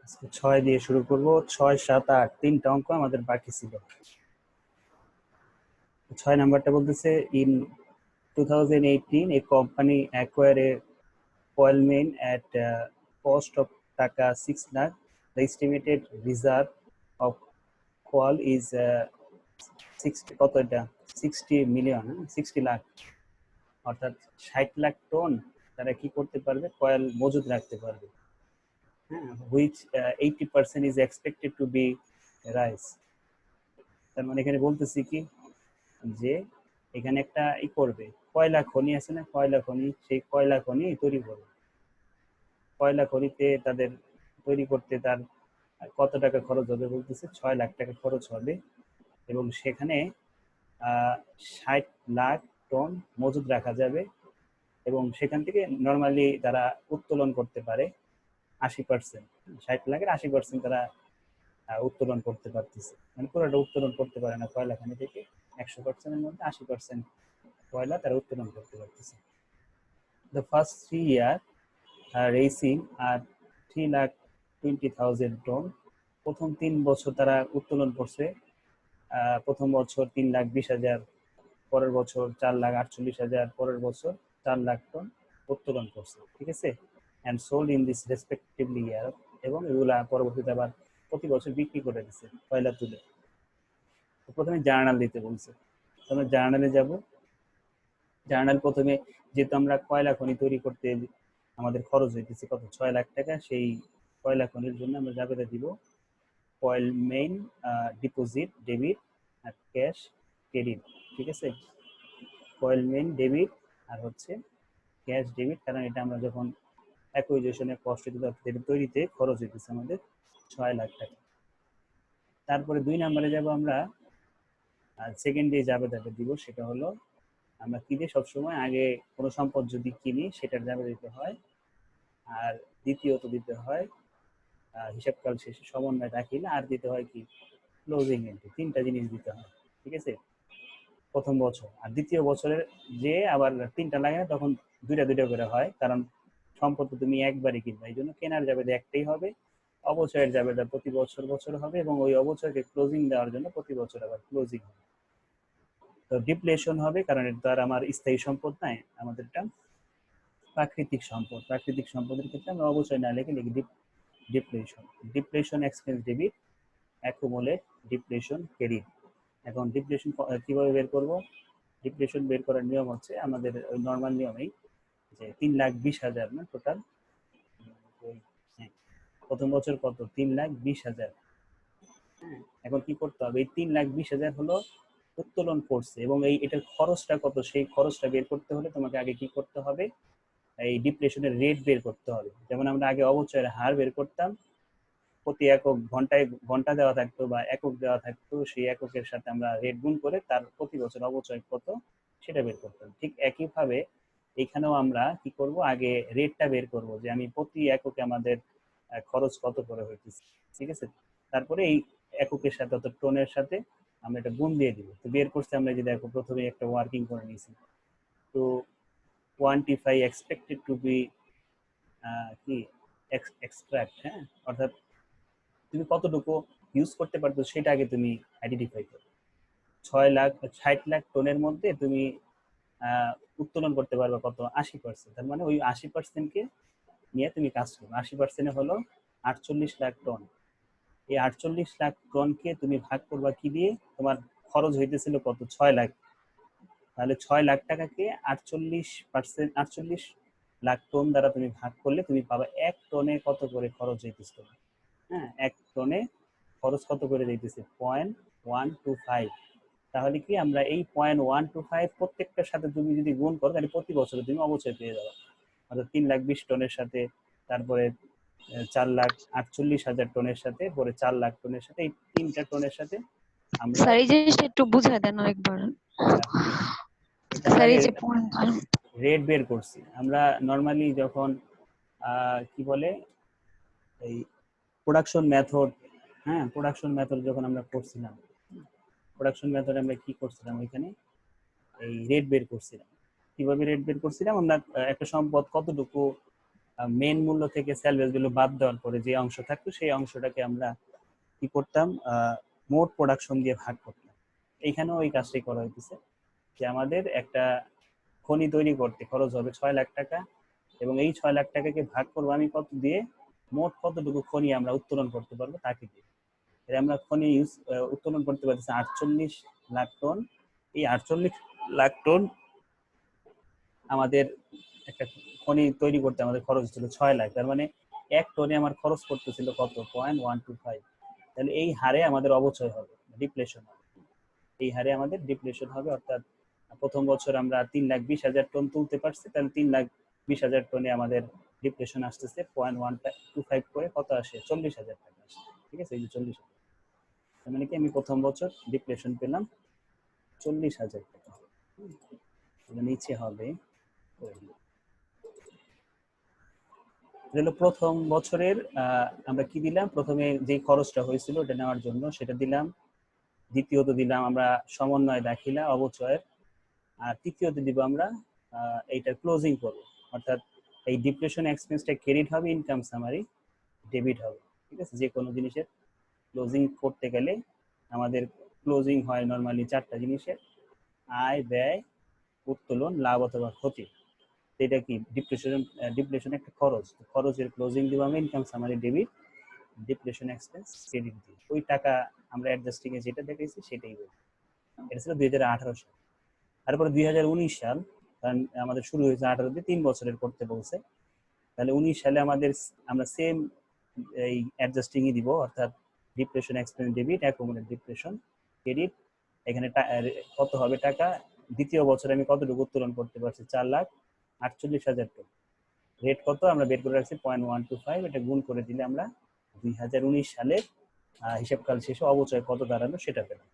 আজকে 6 দিয়ে শুরু করব। 6, 7, 8 তিনটা অঙ্ক আমাদের বাকি ছিল। 6 নাম্বারটা বলতেছে in 2018 a company acquired a coal mine at cost of টাকা 6 lakh. The estimated reserve of coal is 60 কত এটা 60 মিলিয়ন 60 লাখ, অর্থাৎ 60 লাখ টন তারা কি করতে পারবে, কয়েল মজুদ রাখতে পারবে। হ্যাঁ, which 80% is expected to be rise। তার মানে এখানে বলতেছি কি যে এখানে একটা করবে, কয়লা খনি আছে না, কয়লা খনি, সেই কয়লা খনি তৈরি করবে। কয়লা খনিতে তাদের তৈরি করতে তার কত টাকা খরচ হবে বলতেছে, 6 লাখ টাকা খরচ হবে এবং সেখানে 60 লাখ টন মজুদ রাখা যাবে এবং সেখান থেকে নর্মালি তারা উত্তোলন করতে পারে 80%। 60 লাখের 80% তারা উত্তোলন করতে পারতেছে, মানে পুরোটা উত্তোলন করতে পারে না কয়লা খনি থেকে। 100%-এর মধ্যে 80% কয়লা তারা উত্তোলন করতে পারতেছে। The first 3 year raising are 3,20,000 টন। প্রথম 3 বছর তারা উত্তোলন করছে, প্রথম বছর 3,20,000, পরের বছর 4,48,000, পরের বছর 4 লাখ টন উত্তোলন করছে, ঠিক আছে। And sold in this respectively year, এবং এগুলা পরবর্তীতে আবার প্রতি বছর বিক্রি করে দিছে কয়লা তুলে। প্রথমে জার্নাল দিতে বলছে, আমরা জার্নালে যাব। জার্নাল প্রথমে যেহেতু আমরা কয়লা খনি তৈরি করতে আমাদের খরচ হইতেছে কত, 6 লাখ টাকা, সেই কয়লা খনির জন্য আমরা জাবেদা দিব কয়েল মেইন ডিপোজিট ডেবিট আর ক্যাশ ক্রেডিট, ঠিক আছে। কয়েল মেইন ডেবিট আর হচ্ছে ক্যাশ ডেবিট, কারণ এটা আমরা যখন অ্যাকুইজিশনের কস্ট তৈরিতে খরচ হইতেছে আমাদের 6 লাখ টাকা। তারপরে 2 নম্বরে যাব আমরা, সেকেন্ড যে জাবেদাটা দিব সেটা হলো আমরা কি দিয়ে সবসময় আগে কোনো সম্পদ যদি কিনি সেটার জাবেদা দিতে হয়, আর দ্বিতীয়ত দিতে হয় হিসাবকাল শেষে সমন্বয় দাখিল, আর দিতে হয় কি ক্লোজিং এন্ট্রি। 3টা জিনিস দিতে হয়, ঠিক আছে, প্রথম বছর। আর দ্বিতীয় বছরের যে আবার 3টা লাগে না, তখন 2টা করে হয়, কারণ সম্পত্তি তুমি একবারই কিনবে, এই জন্য কেনার জাবেদা একটাই হবে, অবচয়ের জাবেদা প্রতি বছর হবে, এবং ওই অবচয়কে ক্লোজিং দেওয়ার জন্য প্রতি বছর আবার ক্লোজিং হবে। তো ডিপ্লেশন হবে, কারণ এটা আর আমার স্থায়ী সম্পদ নাই, আমাদেরটা প্রাকৃতিক সম্পদ। প্রাকৃতিক সম্পদের ক্ষেত্রে আমরা অবচয় না লিখে লিখি depletion. Depletion expense debit, accumulate depletion credit. এখন ডিপ্লেশন কিভাবে বের করব? ডিপ্লেশন বের করার নিয়ম হচ্ছে আমাদের ওই নর্মাল নিয়মেই, যে 3,20,000 না টোটাল, প্রথম বছর কত, 3,20,000। এখন কি করতে হবে, এই 3,20,000 হলো উত্তোলন করছে, এবং এটার খরচটা কত, সেই খরচটা বের করতে হলে তোমাকে আগে কি করতে হবে, এই ডিপ্লেশনের রেট বের করতে হবে। যেমন আমরা আগে অবচয়ের হার বের করতাম, প্রতি একক ঘন্টায় ঘন্টা দেওয়া থাকতো বা একক দেওয়া থাকতো, সেই এককের সাথে আমরা রেট গুণ করে তার প্রতি বছর অবচয় কত সেটা বের করতাম। ঠিক একইভাবে এখানেও আমরা কি করব, আগে রেটটা বের করব যে আমি প্রতি এককে আমাদের খরচ কত করে হইতেছে, ঠিক আছে। তারপরে এই এককের সাথে অর্থাৎ টনের সাথে আমরা এটা গুণ দিয়ে দিব। তো বের করতে আমরা যে দেখো প্রথমে একটা ওয়ার্কিং করে নিয়েছি, তো কোয়ান্টিফাই এক্সপেক্টেড টু বি কি এক্সট্রাক্ট, হ্যাঁ, অর্থাৎ তুমি কতটুকু ইউজ করতে পারতো সেটা আগে তুমি আইডেন্টিফাই করো। 60 লাখ টনের মধ্যে তুমি উত্তোলন করতে পারবে কত, 80%। তার মানে ওই 80%কে নিয়ে তুমি কাজ করো। 80% হলো 48 লাখ টন। এই 48 লাখ টনকে তুমি ভাগ করবা কি দিয়ে, তোমার খরচ হইতেছিল কত, 6 লাখ। তাহলে 6 লাখ টাকাকে 48 লাখ টন দ্বারা তুমি ভাগ করলে তুমি পাবা 1 টনে কত করে খরচ হইতেছিল। হ্যাঁ, 1 টনে খরচ কত করে যাইতেছে, 0.125। তাহলে কি আমরা এই 0.125 প্রত্যেকটার সাথে তুমি যদি গুণ করো, তাহলে প্রতি বছরে তুমি অবচয় পেয়ে যাবে। অর্থাৎ 3,20,000 টনের সাথে, তারপরে 4,48,000 টনের সাথে, পরে 4 লাখ টনের সাথে, এই 3টা টনের সাথে আমরা স্যার এই জিনিসটা একটু বুঝায় দেন আরেকবার। এটা স্যার আগে এই যে পয়েন্ট রেট বের করছি আমরা নরমালি যখন কি বলে এই প্রোডাকশন মেথড, হ্যাঁ, প্রোডাকশন মেথড যখন আমরা করছিলাম, প্রোডাকশন মেথড আমরা কি করছিলাম, এখানে এই রেট বের করছিলাম। কিভাবে রেট বের করছিলাম, আমরা একটা সম্পদ কতটুকু মেন মূল্য থেকে স্যালভেজ ভ্যালু বাদ দেওয়ার পরে যে অংশ থাকতো সেই অংশটাকে আমরা কি করতাম, মোট প্রোডাকশন দিয়ে ভাগ করতাম। এইখানেও ওই কাজটাই করা হইতেছে যে আমাদের একটা খনি তৈরি করতে খরচ হবে 6 লাখ টাকা, এবং এই 6 লাখ টাকাকে ভাগ করবো আমি কত দিয়ে, মোট কতটুকু খনি আমরা উত্তোলন করতে পারবো তাকে দিয়ে। আমরা খনি উত্তোলন করতে পারতেছি 48 লাখ টন। এই 48 লাখ টন আমাদের একটা খনি তৈরি করতে আমাদের খরচ ছিল 6 লাখ। তার মানে 1 টনে আমার খরচ করতেছিল কত, 0.125। তাহলে এই হারে আমাদের অবচয় হবে, ডিপ্লেশন হবে। এই হারে আমাদের ডিপ্লেশন হবে, অর্থাৎ প্রথম বছর আমরা 3,20,000 টন তুলতে পারছি, তাহলে 3,20,000 টনে আমাদের ডিপ্লেশন আসতেছে 0.125 করে কত আসে, 40,000 টাকা আসে। ঠিক আছে, এই যে 40,000, তার মানে কি আমি প্রথম বছর ডিপ্লেশন পেলাম 40,000 টাকা। নিচে হবে প্রথম বছরের আমরা কি দিলাম, প্রথমে যে খরচটা হয়েছিল ওটা নেওয়ার জন্য সেটা দিলাম, দ্বিতীয়ত দিলাম আমরা সমন্বয় দাখিলা অবচয়ের, আর তৃতীয়ত দিব আমরা এইটার ক্লোজিং করব, অর্থাৎ এই ডিপ্রেশন এক্সপেন্সটা ক্রেডিট হবে, ইনকাম সামারি ডেবিট হবে। ঠিক আছে, যে কোনো জিনিসের ক্লোজিং করতে গেলে আমাদের ক্লোজিং হয় নর্মালি 4টা জিনিসের, আয়, ব্যয়, উত্তোলন, লাভ অথবা ক্ষতি। এটা কি ডিপ্লেশন একটা খরচ, খরচের ক্লোজিং দিব আমরা income summary debit, depletion expense credit দিয়ে। ওই টাকা আমরা অ্যাডজাস্টিং এ যেটা দেখেছি সেটাই বলি। এটা ছিল 2018 সাল। তারপরে 2019 সাল, কারণ আমাদের শুরু হয়েছে 18 দিয়ে 3 বছরের করতে বলছে, তাহলে 19 সালে আমরা সেম এই অ্যাডজাস্টিংই দিব, অর্থাৎ depression expense debit, accumulate depression credit. এখানে কত হবে টাকা, দ্বিতীয় বছরে আমি কতটুকু উত্তোলন করতে পারছি, 4,48,000 টন। রেট কত আমরা বের করে রাখছি 0.125, এটা গুণ করে দিলে আমরা 2019 সালের হিসাবকাল শেষে অবচয় কত দাঁড়ালো সেটা পেলাম।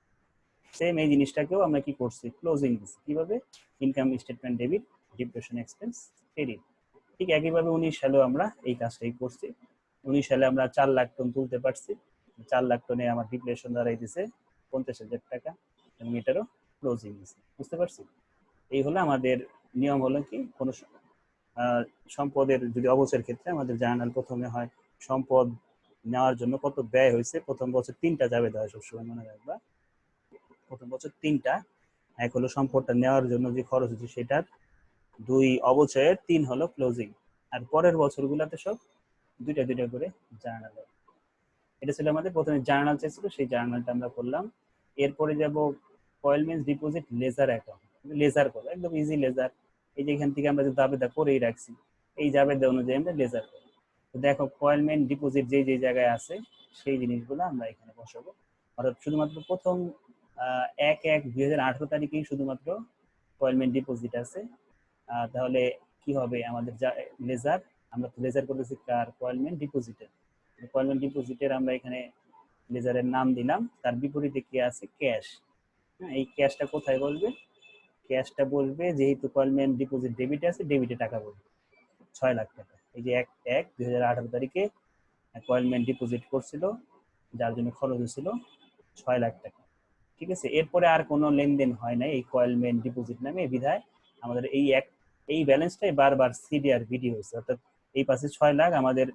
সেম এই জিনিসটাকেও আমরা কি করছি, ক্লোজিং দিচ্ছি কিভাবে, income statement debit, depression expense credit. ঠিক একইভাবে 19 সালেও আমরা এই কাজটাই করছি। 19 সালে আমরা 4 লাখ টন তুলতে পারছি, 4 লাখ টনে আমার ডিপ্লেশন দাঁড়াইতেছে 50,000 টাকা, এবং এটারও ক্লোজিং দিচ্ছি। বুঝতে পারছি? এই হলো আমাদের নিয়ম, হলো কি কোনো সম্পদের যদি অবচয়ের ক্ষেত্রে আমাদের জার্নাল প্রথমে হয় সম্পদ নেওয়ার জন্য কত ব্যয় হয়েছে, প্রথম বছর 3টা যাবে দেওয়া, সবসময় মনে রাখবা প্রথম বছর 3টা। এক হলো সম্পদটা নেওয়ার জন্য যে খরচ হচ্ছে সেটার, 2 অবচয়ের, 3 হলো ক্লোজিং। আর পরের বছরগুলোতে সব 2টা 2টা করে জার্নাল। এটা ছিল আমাদের প্রথমে জার্নাল চেয়েছিল, সেই জার্নালটা আমরা করলাম। এরপরে যাব কয়েলমেন্স ডিপোজিট লেজার অ্যাকাউন্ট। লেজার করবো একদম ইজি লেজার, এই যে এখান থেকে আমরা যে জাবেদা করেই রাখছি, এই জাবেদা অনুযায়ী আমরা লেজার করবো। তো দেখো কয়েলমেন্ট ডিপোজিট যে যে জায়গায় আছে সেই জিনিসগুলো আমরা এখানে বসাবো, অর্থাৎ শুধুমাত্র প্রথম 1/1/2018 তারিখেই শুধুমাত্র কয়েলমেন্ট ডিপোজিট আছে। তাহলে কি হবে আমাদের লেজার, আমরা তো লেজার করতেছি কার, কয়েলমেন্ট ডিপোজিটের। কয়েলমেন্ট ডিপোজিটের আমরা এখানে লেজারের নাম দিলাম, তার বিপরীতে কি আছে, ক্যাশ। হ্যাঁ, এই ক্যাশটা কোথায় বলবে, ক্যাশটা বলবে যেহেতু কয়েলমেন্ট ডিপোজিট ডেবিট আছে, ডেবিটে টাকা বলবে 6 লাখ টাকা। এই যে 1/1/2018 তারিখে কয়েলমেন্ট ডিপোজিট করছিল, যার জন্য খরচ হয়েছিল 6 লাখ টাকা। ঠিক আছে, এরপরে আর কোনো লেনদেন হয় নাই এই কয়েলমেন্ট ডিপোজিট নামে, বিধায় আমাদের এই ব্যালেন্সটাই বারবার সিডি আর ভিডি হয়েছে, অর্থাৎ এই পাশে 6 লাখ আমাদের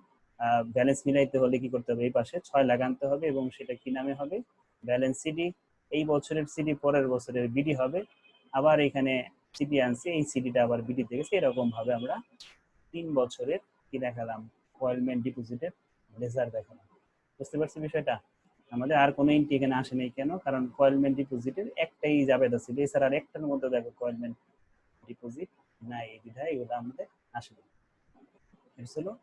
ব্যালেন্স মিলাইতে হলে কি করতে হবে, এই পাশে 6 লাখ আনতে হবে, এবং সেটা কি নামে হবে, ব্যালেন্স সিডি। এই বছরের সিডি পরের বছরের বিডি হবে, আবার এখানে সিডি আনছি, এই সিডিটা আবার বিডি থেকে, এরকম ভাবে আমরা 3 বছরের কি দেখালাম, কয়েলমেন্ট ডিপোজিটের লেজার দেখালাম। বুঝতে পারছি বিষয়টা? আমাদের আর কোনো এন্ট্রি এখানে আসে নাই কেন, কারণ কয়েলমেন্ট ডিপোজিটের একটাই জাবেদা ছিল, এছাড়া আর একটার মধ্যে দেখো কয়েলমেন্ট ডিপোজিট নাই, এই বিধায় এগুলো আমাদের আসে না। এটা হলো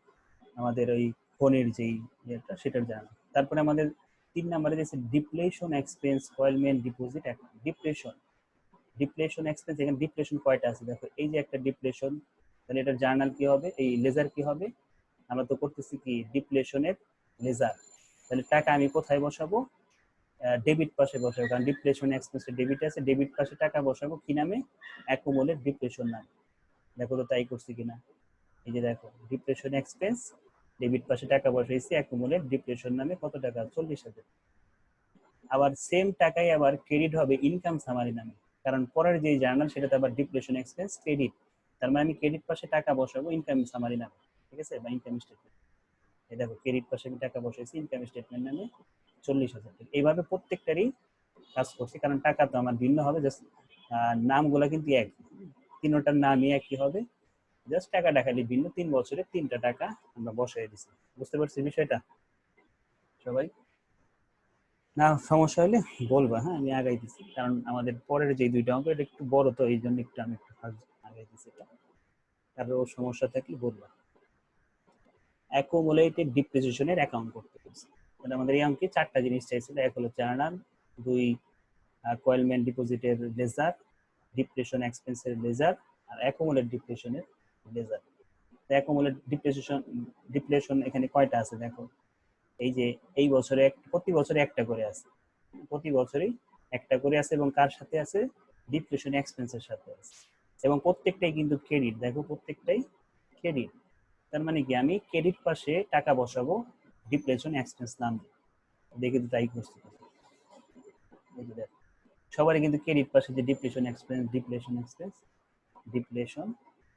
আমাদের ওই ফোনের যেই ইয়েটা সেটার জানা। তারপরে আমাদের 3 নম্বরে যে ডিপ্লেশন এক্সপেন্স কয়েলমেন্ট ডিপোজিট অ্যাকাউন্ট। ডিপ্লেশন এক্সপেন্স, এখানে ডিপ্লেশন কয়টা আছে দেখো, এই যে একটা ডিপ্লেশন, তাহলে এটার জার্নাল কি হবে, এই লেজার কি হবে, আমরা তো করতেছি কি ডিপ্লেশনের লেজার। তাহলে টাকা আমি কোথায় বসাবো, ডেবিট পাশে বসাবো, কারণ ডিপ্লেশন এক্সপেন্সে ডেবিট আছে, ডেবিট পাশে টাকা বসাবো কি নামে, অ্যাকুমুলেট ডিপ্লেশন নামে। দেখো তো তাই করছি কিনা, এই যে দেখো ডিপ্লেশন এক্সপেন্স, ডেবিট পাশে টাকা বসাইছি অ্যাকুমুলেট ডিপ্লেশন নামে, কত টাকা, 40,000। আবার সেম টাকাই আবার ক্রেডিট হবে ইনকাম সামারি নামে, কারণ পরের যে জার্নাল সেটাতে আবার ডিপ্লেশন এক্সপেন্স ক্রেডিট, তার মানে আমি ক্রেডিট পাশে টাকা বসাবো ইনকাম সামারি নামে। ঠিক আছে, বা ইনকাম স্টেটমেন্ট। এই দেখো ক্রেডিট পাশে আমি টাকা বসাইছি, ইনকাম স্টেটমেন্ট নামে 40,000 টাকা। এইভাবে প্রত্যেকটারই কাজ করছি, কারণ টাকা তো আমার ভিন্ন হবে, জাস্ট নামগুলা কিন্তু এক, তিনটার নামই একই হবে, জাস্ট টাকাটা খালি ভিন্ন। 3 বছরে 3টা টাকা আমরা বসাই দিছি। বুঝতে পারছি বিষয়টা সবাই? না সমস্যা হলে বলবা, হ্যাঁ আমি আগাই দিছি, কারণ আমাদের পরের যে 2টা অঙ্ক এটা একটু বড়, তো এই জন্য একটু আমি একটু আগাই দিছি এটা। কারো সমস্যা থাকলে বলবা। অ্যাকুমুলেটেড ডিপ্রিসিয়েশনের অ্যাকাউন্ট করতে বলছে। মানে আমাদের এই অঙ্কে 4টা জিনিস চাইছিল, এক হলো জার্নাল, 2 কোয়েলমেন্ট ডিপোজিটের লেজার, ডিপ্রেশন এক্সপেন্সের লেজার, আর অ্যাকুমুলেট ডিপ্রেশনের লেজার। অ্যাকুমুলেট ডিপ্রেশন এখানে কয়টা আছে দেখো, এই যে এই বছরে প্রতি বছরে একটা করে আছে, প্রতি বছরই একটা করে আছে, এবং কার সাথে আছে, ডিপ্রেশন এক্সপেন্সের সাথে আছে, এবং প্রত্যেকটাই কিন্তু ক্রেডিট। দেখো প্রত্যেকটাই ক্রেডিট, তার মানে কি আমি ক্রেডিট পাশে টাকা বসাবো ডিপ্রেশন এক্সপেন্স নাম দিয়ে। দেখে তো তাই করছি, সবারই কিন্তু ক্রেডিট পাশে যে depression expense, depression expense, depression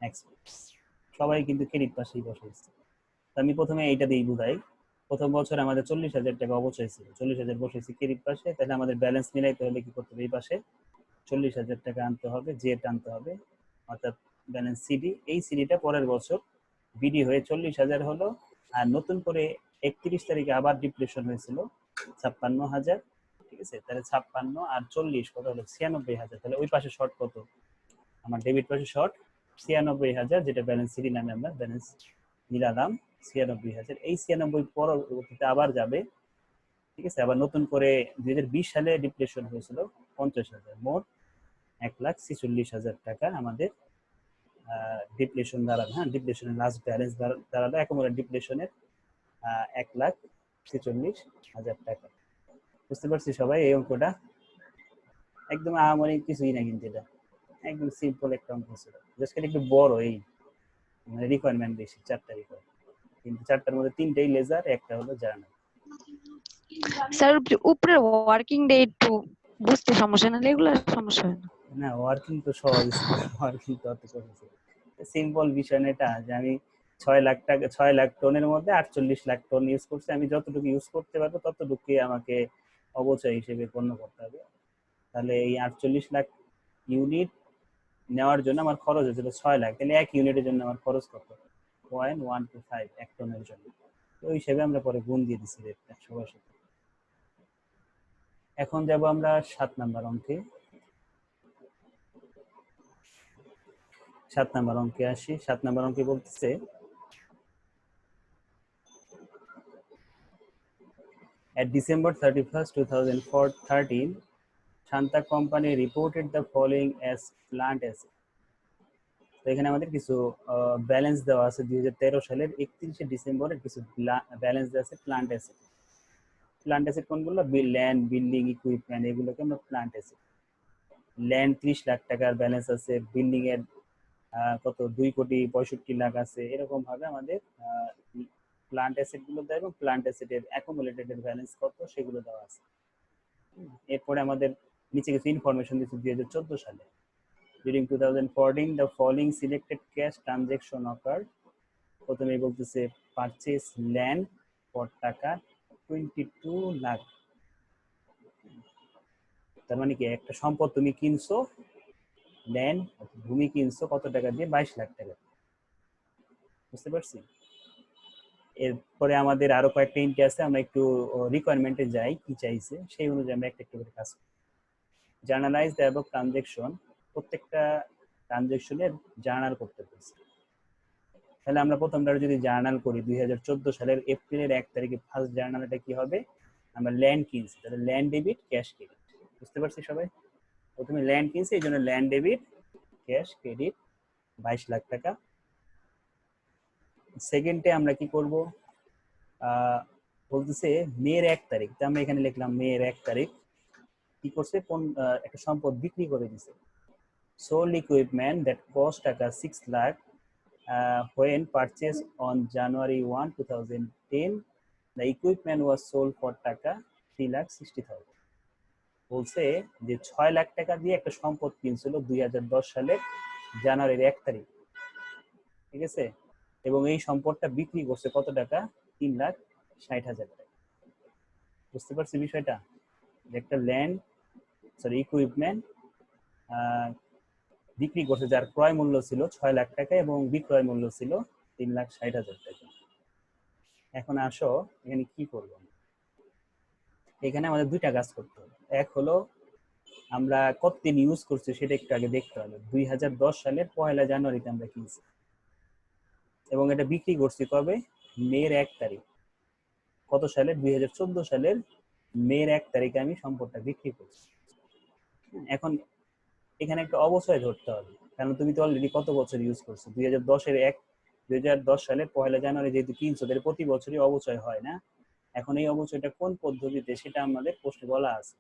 expense, সবাই কিন্তু ক্রেডিট পাশেই বসাইছে। আমি প্রথমে এইটা দিয়েই বুঝাই। প্রথম বছর আমাদের 40,000 টাকা অবচয় ছিল, 40,000 বসেছি ক্রেডিট পাশে, তাহলে আমাদের ব্যালেন্স মিলাইতে হলে কি করতে হবে, এই পাশে 40,000 টাকা আনতে হবে, জেড আনতে হবে, অর্থাৎ ব্যালেন্স সিডি। এই সিডিটা পরের বছর বিডি হয়ে 40,000 হলো। আর নতুন করে 31 তারিখে আবার ডিপ্রেশন হয়েছিল 56,000। ঠিক আছে, তাহলে 56 আর 40 কত হলো, 96,000। তাহলে ওই পাশে শর্ট কত, আমার ডেবিট পাশে শর্ট 96,000, যেটা ব্যালেন্স সিডি নামে আমরা ব্যালেন্স মিলালাম 96,000। এই 96 পরবর্তীতে আবার যাবে, ঠিক আছে, আবার নতুন করে 2020 সালে ডিপ্রেশন হয়েছিল 50,000, মোট 1,46,000 টাকা আমাদের ডিপ্রেশন দাঁড়াবে। হ্যাঁ, ডিপ্রেশনের লাস্ট ব্যালেন্স দাঁড়ালো অ্যাকুমুলেট ডিপ্রেশনের 1,46,000 টাকা। বুঝতে পারছি সবাই এই অঙ্কটা? একদম আহামরি কিছুই না, কিন্তু এটা একদম সিম্পল একটা অঙ্ক ছিল, জাস্ট একটু বড়, এই মানে রিকোয়ারমেন্ট বেশি, 4টা রিকোয়ারমেন্ট, কিন্তু 4টার মধ্যে 3টাই লেজার, একটা হলো জার্নাল। স্যার উপরে ওয়ার্কিং ডে একটু বুঝতে সমস্যা, না এগুলো সমস্যা হয় না। না ওয়ার্কিং তো সহজ ছিল, ওয়ার্কিং তো অত কঠিন ছিল, সিম্পল বিষয় না এটা, যে আমি 6 লাখ টাকা, 6 লাখ টনের মধ্যে 48 লাখ টন ইউজ করছি, আমি যতটুকু ইউজ করতে পারবো ততটুকুই আমাকে অবচয় হিসেবে গণ্য করতে হবে। তাহলে এই 48 লাখ ইউনিট নেওয়ার জন্য আমার খরচ হয়েছিল 6 লাখ, তাহলে 1 ইউনিটের জন্য আমার খরচ কত, 0.125 এক টনের জন্য। তো ওই হিসেবে আমরা পরে গুণ দিয়ে দিচ্ছি রেটটা সবার সাথে। এখন যাব আমরা 7 নাম্বার অঙ্কে। 7 নাম্বার অঙ্কে আসি। 7 নাম্বার অঙ্কে বলতেছে at December 31st, 2013, Shanta Company reported the following as plant asset. তো এখানে আমাদের কিছু ব্যালেন্স দেওয়া আছে 2013 সালের 31শে ডিসেম্বরের কিছু ব্যালেন্স দেওয়া আছে প্লান্ট অ্যাসেট। প্লান্ট অ্যাসেট কোনগুলো, ল্যান্ড, বিল্ডিং, ইকুইপমেন্ট, এগুলোকে আমরা প্লান্ট অ্যাসেট। ল্যান্ড 30 লাখ টাকার ব্যালেন্স আছে, বিল্ডিং এর কত 2,65,00,000 আছে, এরকম ভাবে আমাদের প্লান্ট অ্যাসেট গুলো দেয়, এবং প্লান্ট অ্যাসেটের অ্যাকুমুলেটেড ব্যালেন্স কত সেগুলো দেওয়া আছে। এরপরে আমাদের নিচে কিছু ইনফরমেশন দিচ্ছে 2014 সালে। During 2014, the following selected cash transaction occurred. প্রথমে বলতেছে পারচেজ ল্যান্ড ফর টাকা 22 লাখ। তার মানে কি, একটা সম্পদ তুমি কিনছো, ল্যান্ড ভূমি কিনছো কত টাকা দিয়ে, 22 লাখ টাকা। বুঝতে পারছি? এরপরে আমাদের আরো কয়েকটা এন্ট্রি আছে, আমরা একটু রিকোয়ারমেন্টে যাই, কি চাইছে সেই অনুযায়ী আমরা একটা করে কাজ করি। জার্নালাইজ দ্য অ্যাবভ ট্রানজাকশন, প্রত্যেকটা ট্রানজাকশনের জার্নাল করতে বলছি। তাহলে আমরা প্রথমটা যদি জার্নাল করি, 2014 সালের এপ্রিলের 1 তারিখে ফার্স্ট জার্নালটা কি হবে, আমরা ল্যান্ড কিনছি, তাহলে ল্যান্ড ডেবিট ক্যাশ ক্রেডিট। বুঝতে পারছি সবাই? প্রথমে ল্যান্ড কিনছি, এই জন্য land debit cash credit 22 lakh টাকা। সেকেন্ডে আমরা কি করব, বলতেছে মের 1 তারিখ, তো আমরা এখানে লিখলাম মের 1 তারিখ কি করছে, একটা সম্পদ বিক্রি করে দিছে। sold equipment that cost টাকা 6 lakh when purchased on January 1, 2010. The equipment was sold for টাকা 3,60,000. বলছে যে 6 লাখ টাকা দিয়ে একটা সম্পদ কিনছিল 2010 সালের জানুয়ারির 1 তারিখ। ঠিক আছে, এবং এই সম্পদটা বিক্রি করছে কত টাকা? 3,60,000 টাকা। বুঝতে পারছি বিষয়টা? যে একটা ল্যান্ড ইকুইপমেন্ট বিক্রি করছে যার ক্রয় মূল্য ছিল 6 লাখ টাকা এবং বিক্রয় মূল্য ছিল 3,60,000 টাকা। এখন আসো এখানে কি করবো? এখানে আমাদের দুইটা কাজ করতে হবে। এক হলো আমরা কতদিন ইউজ করছি সেটা একটু আগে দেখতে হবে। 2010 সালের 1 জানুয়ারিতে আমরা কিনছি এবং এটা বিক্রি করছি কবে? মের 1 তারিখ। কত সালের? 2014 সালের মের 1 তারিখে আমি সম্পদটা বিক্রি করছি। এখন এখানে একটা অবচয় ধরতে হবে, কারণ তুমি তো অলরেডি কত বছর ইউজ করছো? 2010 সালের 1 জানুয়ারি যেহেতু কিনছো, তাহলে প্রতি বছরই অবচয় হয় না? এখন এই অবচয়টা কোন পদ্ধতিতে সেটা আমাদের প্রশ্নে বলা আছে।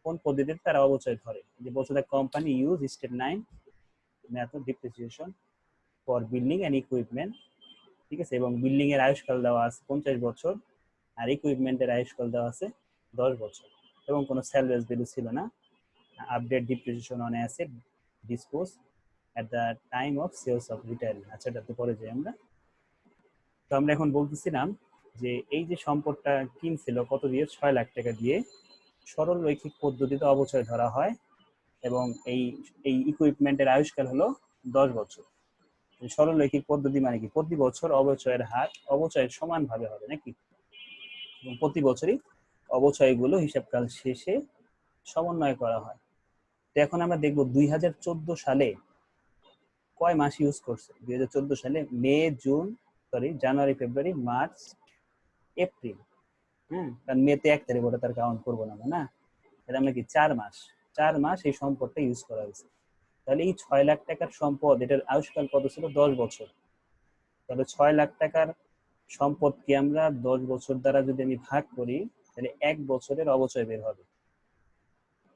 কোন পদ্ধতিতে তারা অবচয় ধরে? যে বলছে the company use step 9 method depreciation for building and equipment. ঠিক আছে, এবং বিল্ডিং এর আয়ুষ্কাল দেওয়া আছে 50 বছর আর ইকুইপমেন্টের আয়ুষ্কাল দেওয়া আছে 10 বছর এবং কোনো স্যালভেজ ভ্যালু ছিল না। Update depreciation on asset dispose at the time of sales of retirement. আচ্ছা, এটাতে পরে যাই আমরা। তো আমরা এখন বলতেছিলাম যে এই যে সম্পদটা কিনছিল কত দিয়ে? 6 লাখ টাকা দিয়ে। সরল রৈখিক পদ্ধতিতে অবচয় ধরা হয় এবং এই এই ইকুইপমেন্টের আয়ুষ্কাল হলো 10 বছর। সরল রৈখিক পদ্ধতি মানে কি? প্রতি বছর অবচয়ের হার অবচয়ের সমানভাবে হবে নাকি, এবং প্রতি বছরই অবচয়গুলো হিসাবকাল শেষে সমন্বয় করা হয়। তো এখন আমরা দেখব 2014 সালে কয় মাস ইউজ করছে। 2014 সালে জানুয়ারি, ফেব্রুয়ারি, মার্চ, এপ্রিল। কারণ মেতে 1 তারিখ ওটা তার কাউন্ট করবো না না, এটা আমরা কি 4 মাস, 4 মাস এই সম্পদটা ইউজ করা হয়েছে। তাহলে এই 6 লাখ টাকার সম্পদ, এটার আয়ুষ্কাল কত ছিল? 10 বছর। তাহলে 6 লাখ টাকার সম্পদকে আমরা 10 বছর দ্বারা যদি আমি ভাগ করি, তাহলে 1 বছরের অবচয় বের হবে।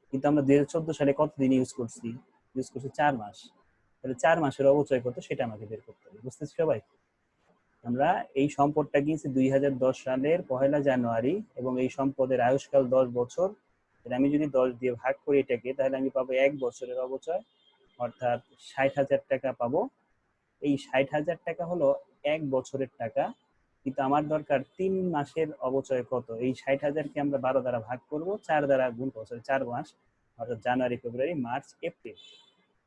কিন্তু আমরা 2014 সালে কতদিন ইউজ করছি? ইউজ করছি 4 মাস। তাহলে 4 মাসের অবচয় কত সেটা আমাকে বের করতে হবে। বুঝতেছি সবাই? আমরা এই সম্পদটা কিনছি 2010 সালের 1 জানুয়ারি এবং এই সম্পদের আয়ুষ্কাল 10 বছর। আমি যদি 10 দিয়ে ভাগ করি এটাকে, তাহলে আমি পাবো 1 বছরের অবচয়, অর্থাৎ 60,000 টাকা পাবো। এই 60,000 টাকা হলো 1 বছরের টাকা, কিন্তু আমার দরকার 3 মাসের অবচয় কত? এই 60,000কে আমরা 12 দ্বারা ভাগ করব, 4 দ্বারা গুণ করবো, 4 মাস, অর্থাৎ জানুয়ারি, ফেব্রুয়ারি, মার্চ, এপ্রিল,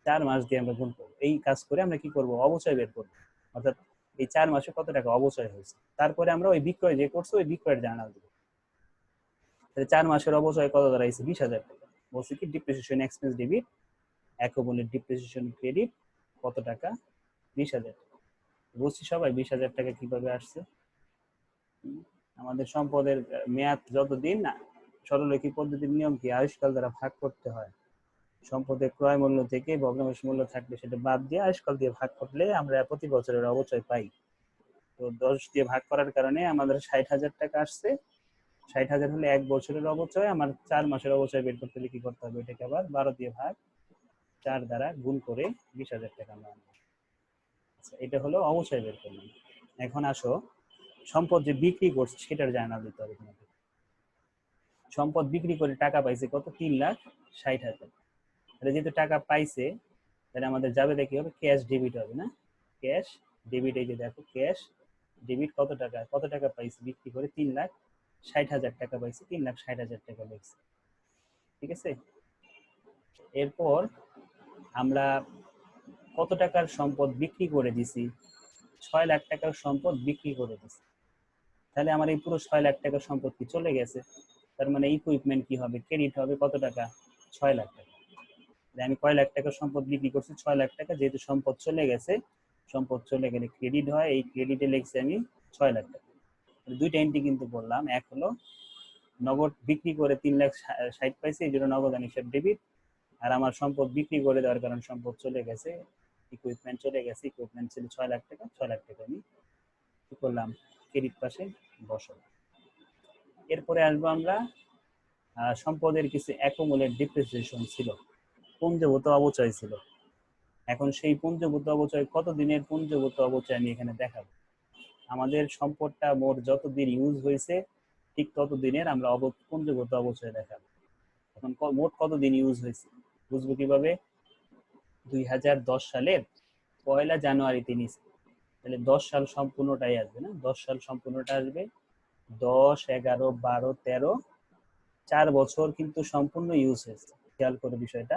4 মাস দিয়ে আমরা গুণ করবো। এই কাজ করে আমরা কি করব? অবচয় বের করবো, অর্থাৎ এই 4 মাসে কত টাকা অবচয় হয়েছে। তারপরে আমরা ওই বিক্রয় যে করছো ওই বিক্রয়ের জার্নাল দেবো। তাহলে 4 মাসের অবচয় কত দাঁড়াইছে? 20,000 টাকা। বলছি কি depreciation expense debit, accumulate depreciation credit কত টাকা? 20,000 টাকা। বুঝছি সবাই 20,000 টাকা কিভাবে আসছে? আমাদের সম্পদের মেয়াদ যতদিন না, সরলরৈখিক পদ্ধতির নিয়ম কি? আয়ুষ্কাল দ্বারা ভাগ করতে হয়। সম্পদের ক্রয় মূল্য থেকে ভগ্নাংশ মূল্য থাকলে সেটা বাদ দিয়ে আয়ুষ্কাল দিয়ে ভাগ করলে আমরা প্রতি বছরের অবচয় পাই। তো 10 দিয়ে ভাগ করার কারণে আমাদের 60,000 টাকা আসছে। 60,000 হলে 1 বছরের অবচয়। আমার 4 মাসের অবচয় বের করতে হলে কি করতে হবে? এটাকে আবার 12 দিয়ে ভাগ 4 দ্বারা গুণ করে 20,000 টাকা আমরা আনবো। আচ্ছা, এটা হলো অবচয় বের করলাম। এখন আসো সম্পদ যে বিক্রি করছে সেটার জার্নাল দিতে হবে তোমাকে। সম্পদ বিক্রি করে টাকা পাইছে কত? 3,60,000। তাহলে যেহেতু টাকা পাইছে, তাহলে আমাদের যাবে দেখি হবে ক্যাশ ডেবিট হবে না? ক্যাশ ডেবিট, এই যে দেখো ক্যাশ ডেবিট কত টাকা, কত টাকা পাইছে বিক্রি করে? 3,60,000 টাকা পাইছে, 3,60,000 টাকা পাইছে। ঠিক আছে, এরপর আমরা কত টাকার সম্পদ বিক্রি করে দিছি? 6 লাখ টাকার সম্পদ বিক্রি করে দিছি। তাহলে আমার এই পুরো 6 লাখ টাকার সম্পদ কি চলে গেছে? তার মানে ইকুইপমেন্ট কি হবে? ক্রেডিট হবে কত টাকা? 6 লাখ টাকা। আমি কয় লাখ টাকার সম্পদ বিক্রি করছি? 6 লাখ টাকা। যেহেতু সম্পদ চলে গেছে, সম্পদ চলে গেলে ক্রেডিট হয়, এই ক্রেডিটে লিখছি আমি 6 লাখ টাকা। দুইটা এন্ট্রি কিন্তু বললাম, এক হলো নগদ বিক্রি করে 3,60,000 পাইছি, এই জন্য নগদান হিসাব ডেবিট। আর আমার সম্পদ বিক্রি করে দেওয়ার কারণে সম্পদ চলে গেছে, ইকুইপমেন্ট চলে গেছে, ইকুইপমেন্ট ছিল 6 লাখ টাকা, 6 লাখ টাকা আমি কি করলাম? ক্রেডিট পাশে বসালাম। এরপরে আসবো আমরা সম্পদের কিছু অ্যাকুমুলেট ডিপ্রিসিয়েশন ছিল, পুঞ্জভূত অবচয় ছিল। এখন সেই পুঞ্জভূত অবচয় কত দিনের পুঞ্জভূত অবচয় আমি এখানে দেখাবো। আমাদের সম্পদটা মোট যতদিন ইউজ হয়েছে ঠিক ততদিনের আমরা পুঞ্জভূত অবচয় দেখাবো। এখন মোট কতদিন ইউজ হয়েছে বুঝবো কিভাবে? 2010 সালের 1 জানুয়ারিতে নিছি। তাহলে 10 সাল সম্পূর্ণটাই আসবে না, 10 সাল সম্পূর্ণটা আসবে 10, 11, 12, 13, 4 বছর কিন্তু সম্পূর্ণ ইউজ হয়েছে। খেয়াল করে বিষয়টা,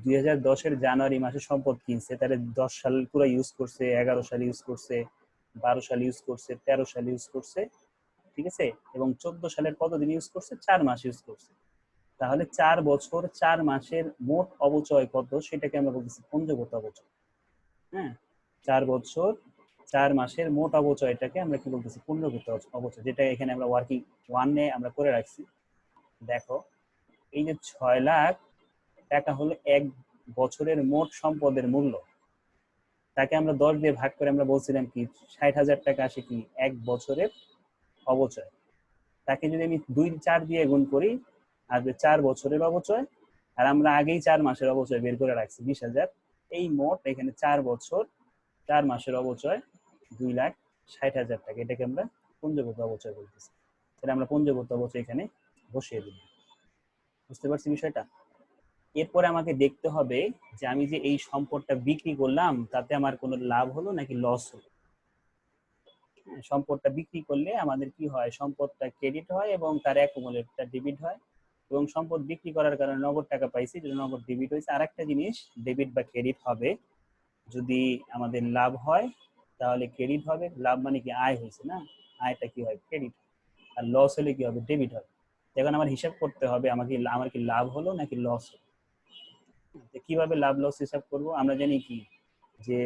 2010-এর জানুয়ারি মাসে সম্পদ কিনছে, তাহলে 10 সাল পুরো ইউজ করছে, 11 সাল ইউজ করছে, 12 সাল ইউজ করছে, 13 সাল ইউজ করছে, ঠিক আছে, এবং 14 সালের কতদিন ইউজ করছে, 4 মাস ইউজ করছে। তাহলে 4 বছর 4 মাসের মোট অবচয় কত, সেটাকে আমরা বলতেছি পঞ্জগত অবচয়। হ্যাঁ, 4 বছর 4 মাসের মোট অবচয়টাকে আমরা কি বলতেছি, পঞ্জগত অবচয়, যেটা এখানে আমরা ওয়ার্কিং ওয়ানে আমরা করে রাখছি। দেখো, এই যে 6 লাখ টাকা হলো এক বছরের মোট সম্পদের মূল্য, তাকে আমরা 10 দিয়ে ভাগ করে আমরা বলছিলাম কি 60,000 টাকা আসে কি এক বছরের অবচয়। তাকে যদি আমি 2-4 দিয়ে গুণ করি আসবে 4 বছরের অবচয়, আর আমরা আগেই 4 মাসের অবচয় বের করে রাখছি 20,000। এই মোট এখানে 4 বছর 4 মাসের অবচয় 2,60,000 টাকা, এটাকে আমরা পঞ্জগত অবচয় বলতেছি। এটা আমরা পঞ্জগত অবচয় এখানে বসিয়ে দিই। বুঝতে পারছি বিষয়টা? এরপরে আমাকে দেখতে হবে যে আমি যে এই সম্পদটা বিক্রি করলাম তাতে আমার কোনো লাভ হলো নাকি লস হলো। সম্পদটা বিক্রি করলে আমাদের কি হয়, সম্পদটা ক্রেডিট হয় এবং তার অ্যাকুমুলেটরটা ডেবিট হয়, এবং সম্পদ বিক্রি করার কারণে নগদ টাকা পাইছি, যেটা নগদ ডেবিট হয়েছে। আর একটা জিনিস ডেবিট বা ক্রেডিট হবে, যদি আমাদের লাভ হয় তাহলে ক্রেডিট হবে, লাভ মানে কি আয় হয়েছে না, আয়টা কি হয় ক্রেডিট, আর লস হলে কি হবে ডেবিট হবে। এখন আমার হিসাব করতে হবে আমাকে আমার কি লাভ হলো নাকি লস হলো। কিভাবে লাভ লস হিসাব করব, আমরা জানি কি যে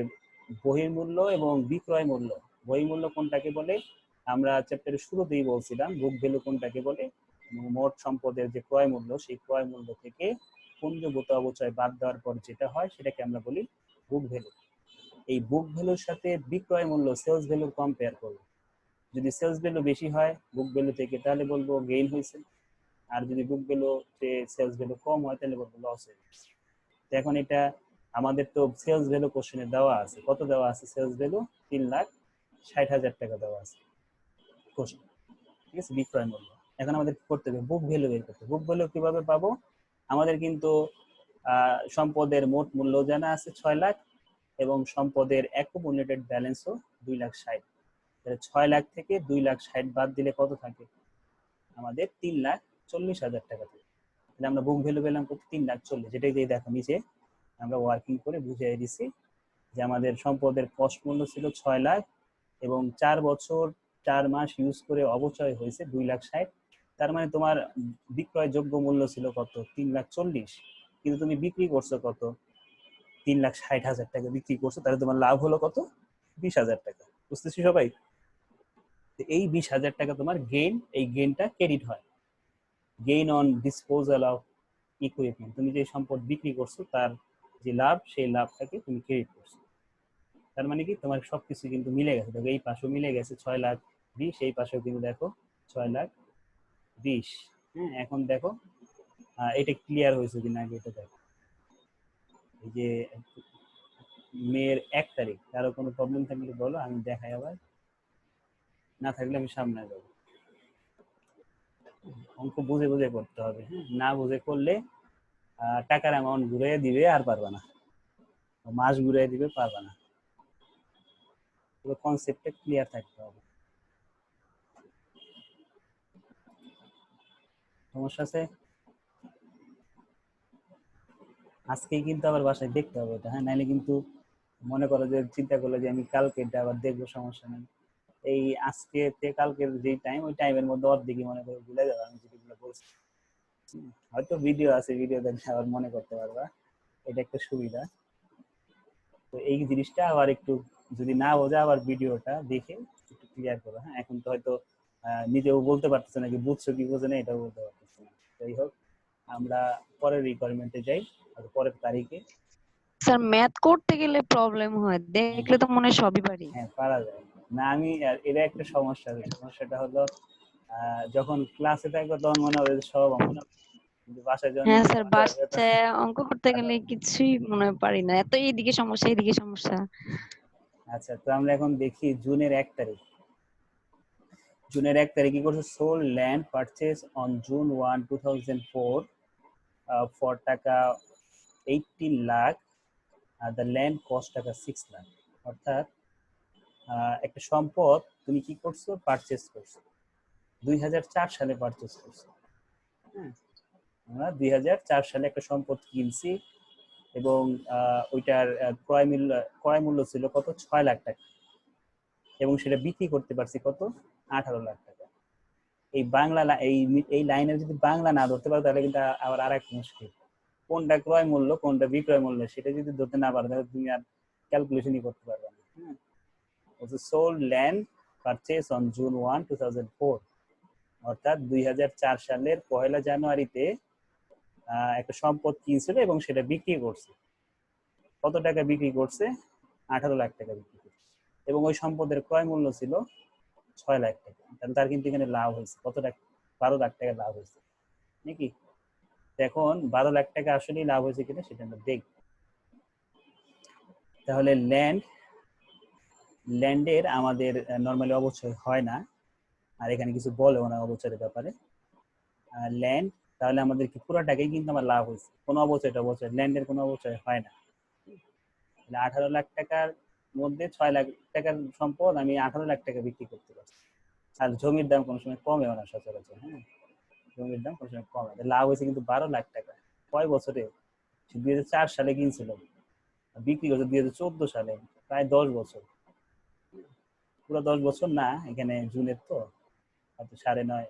বহির্মূল্য এবং বিক্রয় মূল্য, বহির্মূল্য কোনটাকে বলে আমরা চ্যাপ্টারের শুরুতেই বলছিলাম, বুক ভ্যালু কোনটাকে বলে, মোট সম্পদের যে ক্রয় মূল্য, সেই ক্রয় মূল্য থেকে পুঞ্জগত অবচয় বাদ দেওয়ার পর যেটা হয় সেটাকে আমরা বলি বুক ভ্যালু। এই বুক ভ্যালুর সাথে বিক্রয় মূল্য সেলস ভ্যালু কম্পেয়ার করব, যদি সেলস ভ্যালু বেশি হয় বুক ভ্যালু থেকে তাহলে বলবো গেইন হয়েছে, আর যদি বুক ভ্যালু সেলস ভ্যালু কম হয় তাহলে বলবো লস হয়েছে। এখন এটা আমাদের তো সেলস ভ্যালু কোশ্চেনে দেওয়া আছে, কত দেওয়া আছে সেলস ভ্যালু, 3,60,000 টাকা দেওয়া আছে কোশ্চেন, ঠিক আছে, বিক্রয় মূল্য। এখন আমাদের কি করতে হবে, বুক ভ্যালু বের করতে হবে। বুক ভ্যালু কিভাবে পাবো, আমাদের কিন্তু সম্পদের মোট মূল্য জানা আছে 6 লাখ, এবং সম্পদের অ্যাকুমুলেটেড ব্যালেন্সও 2,60,000। তাহলে 6 লাখ থেকে 2,60,000 বাদ দিলে কত থাকে, আমাদের 3,40,000 টাকা থাকে। তাহলে আমরা বুক ভ্যালু পেলাম কত, 3,40,000, যেটাই দিয়ে দেখো নিচে আমরা ওয়ার্কিং করে বুঝিয়ে দিছি যে আমাদের সম্পদের কস্ট মূল্য ছিল 6 লাখ, এবং 4 বছর 4 মাস ইউজ করে অবচয় হয়েছে 2,60,000। তার মানে তোমার বিক্রয় যোগ্য মূল্য ছিল কত, 3,40,000, কিন্তু তুমি বিক্রি করছো কত, 3,60,000 টাকা বিক্রি করছো, তাহলে তোমার লাভ হলো কত, 20,000 টাকা। বুঝতেছি সবাই? এই 20,000 টাকা তোমার গেইন, এই গেইনটা ক্রেডিট হয়, gain on disposal of equipment. তুমি যে সম্পদ বিক্রি করছো তার যে লাভ, সেই লাভটাকে তুমি ক্রেডিট করছো। তার মানে কি তোমার সবকিছু কিন্তু মিলে গেছে, দেখো এই পাশেও মিলে গেছে 6,20,000, এই পাশেও কিন্তু দেখো 6,20,000। হ্যাঁ, এখন দেখো এটা ক্লিয়ার হয়েছে কিনা আগে এটা দেখো। এই যে মেয়ের 1 তারিখ, কারো কোনো প্রবলেম থাকলে বলো, আমি দেখাই আবার, না থাকলে আমি সামনে যাবো। অঙ্ক বুঝে বুঝে করতে হবে, হ্যাঁ, না বুঝে করলে টাকার অ্যামাউন্ট ঘুরে দিবে আর পারবা না, মাস ঘুরে দিবে পারবা না, পুরো কনসেপ্টটা ক্লিয়ার থাকতে হবে। সমস্যা আছে? আজকেই কিন্তু আবার বাসায় দেখতে হবে এটা, হ্যাঁ, নাইলে কিন্তু মনে করো যে চিন্তা করলে যে আমি কালকে এটা আবার দেখবো, সমস্যা নেই। এই আজকে থেকে কালকের যে টাইম, ওই টাইমের মধ্যে অর্ধেকই মনে করে ভুলে যাবো আমি যেগুলো বলছি। হয়তো ভিডিও আছে, ভিডিও দেখে আবার মনে করতে পারবা, এটা একটা সুবিধা। তো এই জিনিসটা আবার একটু যদি না বোঝা, আবার ভিডিওটা দেখে একটু ক্লিয়ার করো। হ্যাঁ, এখন তো হয়তো নিজেও বলতে পারতেছে না কি বুঝছো কি বুঝো না, এটাও বলতে পারতেছে না। যাই হোক, আমরা পরের রিকোয়ারমেন্টে যাই, আর পরের তারিখে। স্যার ম্যাথ করতে গেলে প্রবলেম হয়, দেখলে তো মনে হয় সবই পারি। হ্যাঁ, পারা যায় না, আমি এটা একটা সমস্যা, সমস্যাটা হলো যখন ক্লাসে থাকবে তখন মনে হবে যে সব অঙ্ক, কিন্তু বাসায় যখন হ্যাঁ একটু স্যার, মজা হবে তখন বাচ্চায় অঙ্ক করতে আরো। গেলে কিছুই মনে হয় পারি না, এত এইদিকে সমস্যা এইদিকে সমস্যা। আচ্ছা, তো আমরা এখন দেখি জুনের 1 তারিখ। জুনের 1 তারিখ কি করছে, sold land purchase on June 1, 2004 for টাকা 18 লাখ, আর দ্য ল্যান্ড কস্ট টাকা 6 লাখ। অর্থাৎ একটা সম্পদ তুমি কি করছো, পারচেজ করছো 2004 সালে পারচেজ করছো। হ্যাঁ, আমরা 2004 সালে একটা সম্পদ কিনছি এবং ওইটার ক্রয় মূল্য ছিল কত, 6 লাখ টাকা, এবং সেটা বিক্রি করতে পারছি কত, 18 লাখ টাকা। এই এই লাইনের যদি বাংলা না ধরতে পারো তাহলে কিন্তু আবার আর এক মুশকিল, কোনটা ক্রয় মূল্য কোনটা বিক্রয় মূল্য সেটা যদি ধরতে না পারো তাহলে তুমি আর ক্যালকুলেশনই করতে পারবে না। Sold land purchase on June 1, 2004, অর্থাৎ 2004 সালের 1 জানুয়ারিতে একটা সম্পদ কিনছিল এবং সেটা বিক্রি করছে। কত টাকা বিক্রি করছে, 18 লাখ টাকা বিক্রি করছে, এবং ওই সম্পদের ক্রয় মূল্য ছিল 6 লাখ টাকা। তাহলে তার কিন্তু এখানে লাভ হয়েছে কত টাকা, 12 লাখ টাকা লাভ হয়েছে নাকি। এখন 12 লাখ টাকা আসলেই লাভ হয়েছে কিনা সেটা আমরা দেখব। তাহলে ল্যান্ডের আমাদের নর্মালি অবচয় হয় না, আর এখানে কিছু বলেও না অবচয়ের ব্যাপারে। ল্যান্ড, তাহলে আমাদের কি পুরো টাকাই কিন্তু আমার লাভ হয়েছে, কোনো অবচয় ল্যান্ডের কোনো অবচয় হয় না। 18 লাখ টাকার মধ্যে 6 লাখ টাকার সম্পদ আমি 18 লাখ টাকা বিক্রি করতে পারছি। আর জমির দাম কোনো সময় কমেও না সচরাচর। হ্যাঁ, জমির দাম কোনো সময় কমে, লাভ হয়েছে কিন্তু 12 লাখ টাকা। কয় বছরে, 2004 সালে কিনছিল, বিক্রি করছে 2014 সালে, প্রায় 10 বছর। পুরো 10 বছর না, এখানে জুনের তো হয়তো 9.5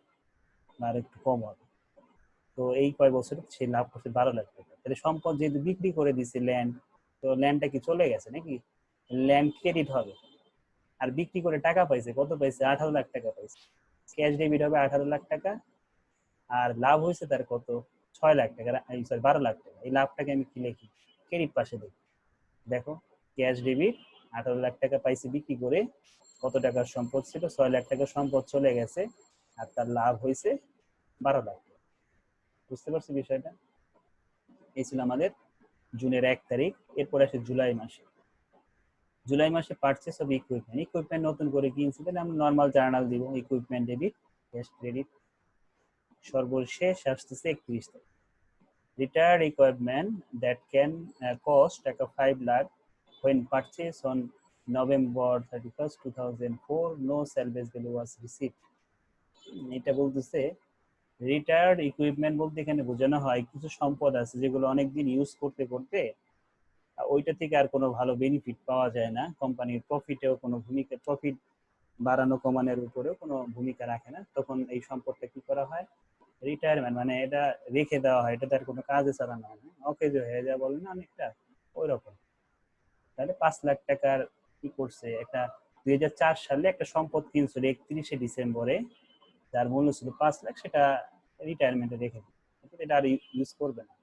বা আর একটু কম হবে। তো এই কয় বছরে সে লাভ করছে 12 লাখ টাকা। তাহলে সম্পদ যেহেতু বিক্রি করে দিছে ল্যান্ড, তো ল্যান্ডটা কি চলে গেছে নাকি, ল্যান্ড ক্রেডিট হবে। আর বিক্রি করে টাকা পাইছে, কত পাইছে, 18 লাখ টাকা পাইছে। ক্যাশ ডেবিট হবে 18 লাখ টাকা, আর লাভ হয়েছে তার কত, 6 লাখ টাকা, সরি 12 লাখ টাকা। এই লাভটাকে আমি কি লিখি, ক্রেডিট পাশে দেখি। দেখো, ক্যাশ ডেবিট 18 লাখ টাকা পাইছে বিক্রি করে, কত টাকার সম্পদ ছিল, 6 লাখ টাকার সম্পদ চলে গেছে, আর তার লাভ হয়েছে 12 লাখ। বুঝতে পারছি বিষয়টা। এই ছিল আমাদের জুনের 1 তারিখ। এরপর আসে জুলাই মাসে পারচেস অফ ইকুইপমেন্ট নতুন করে কিনছি, তাহলে আমরা নর্মাল জার্নাল দিব, ইকুইপমেন্ট ডেবিট, ক্যাশ ক্রেডিট। সর্বশেষ আসতেছে 31 তারিখ। Retired equipment that can cost টাকা 5 lakh when purchased on November 31st, 2004, no salvage value was received. এটা বলতেছে রিটায়ার্ড ইকুইপমেন্ট বলতে এখানে বোঝানো হয় কিছু সম্পদ আছে যেগুলো অনেকদিন ইউজ করতে করতে ওইটা থেকে আর কোনো ভালো বেনিফিট পাওয়া যায় না, কোম্পানির প্রফিটেও কোনো ভূমিকা, প্রফিট বাড়ানো কমানোর উপরেও কোনো ভূমিকা রাখে না, তখন এই সম্পদটা কি করা হয়, রিটায়ারমেন্ট, মানে এটা রেখে দেওয়া হয়, এটা তার কোনো কাজে চালানো হয় না, অকেজ হয়ে যায় বলে না অনেকটা, ওই রকম। তাহলে 5 লাখ টাকার কি করছে, একটা 2004 সালে একটা সম্পদ কিনছিল 31শে ডিসেম্বরে, যার মূল্য ছিল 5 লাখ, সেটা রিটায়ারমেন্টে রেখে দিল, এটা আর ইউজ করবে না,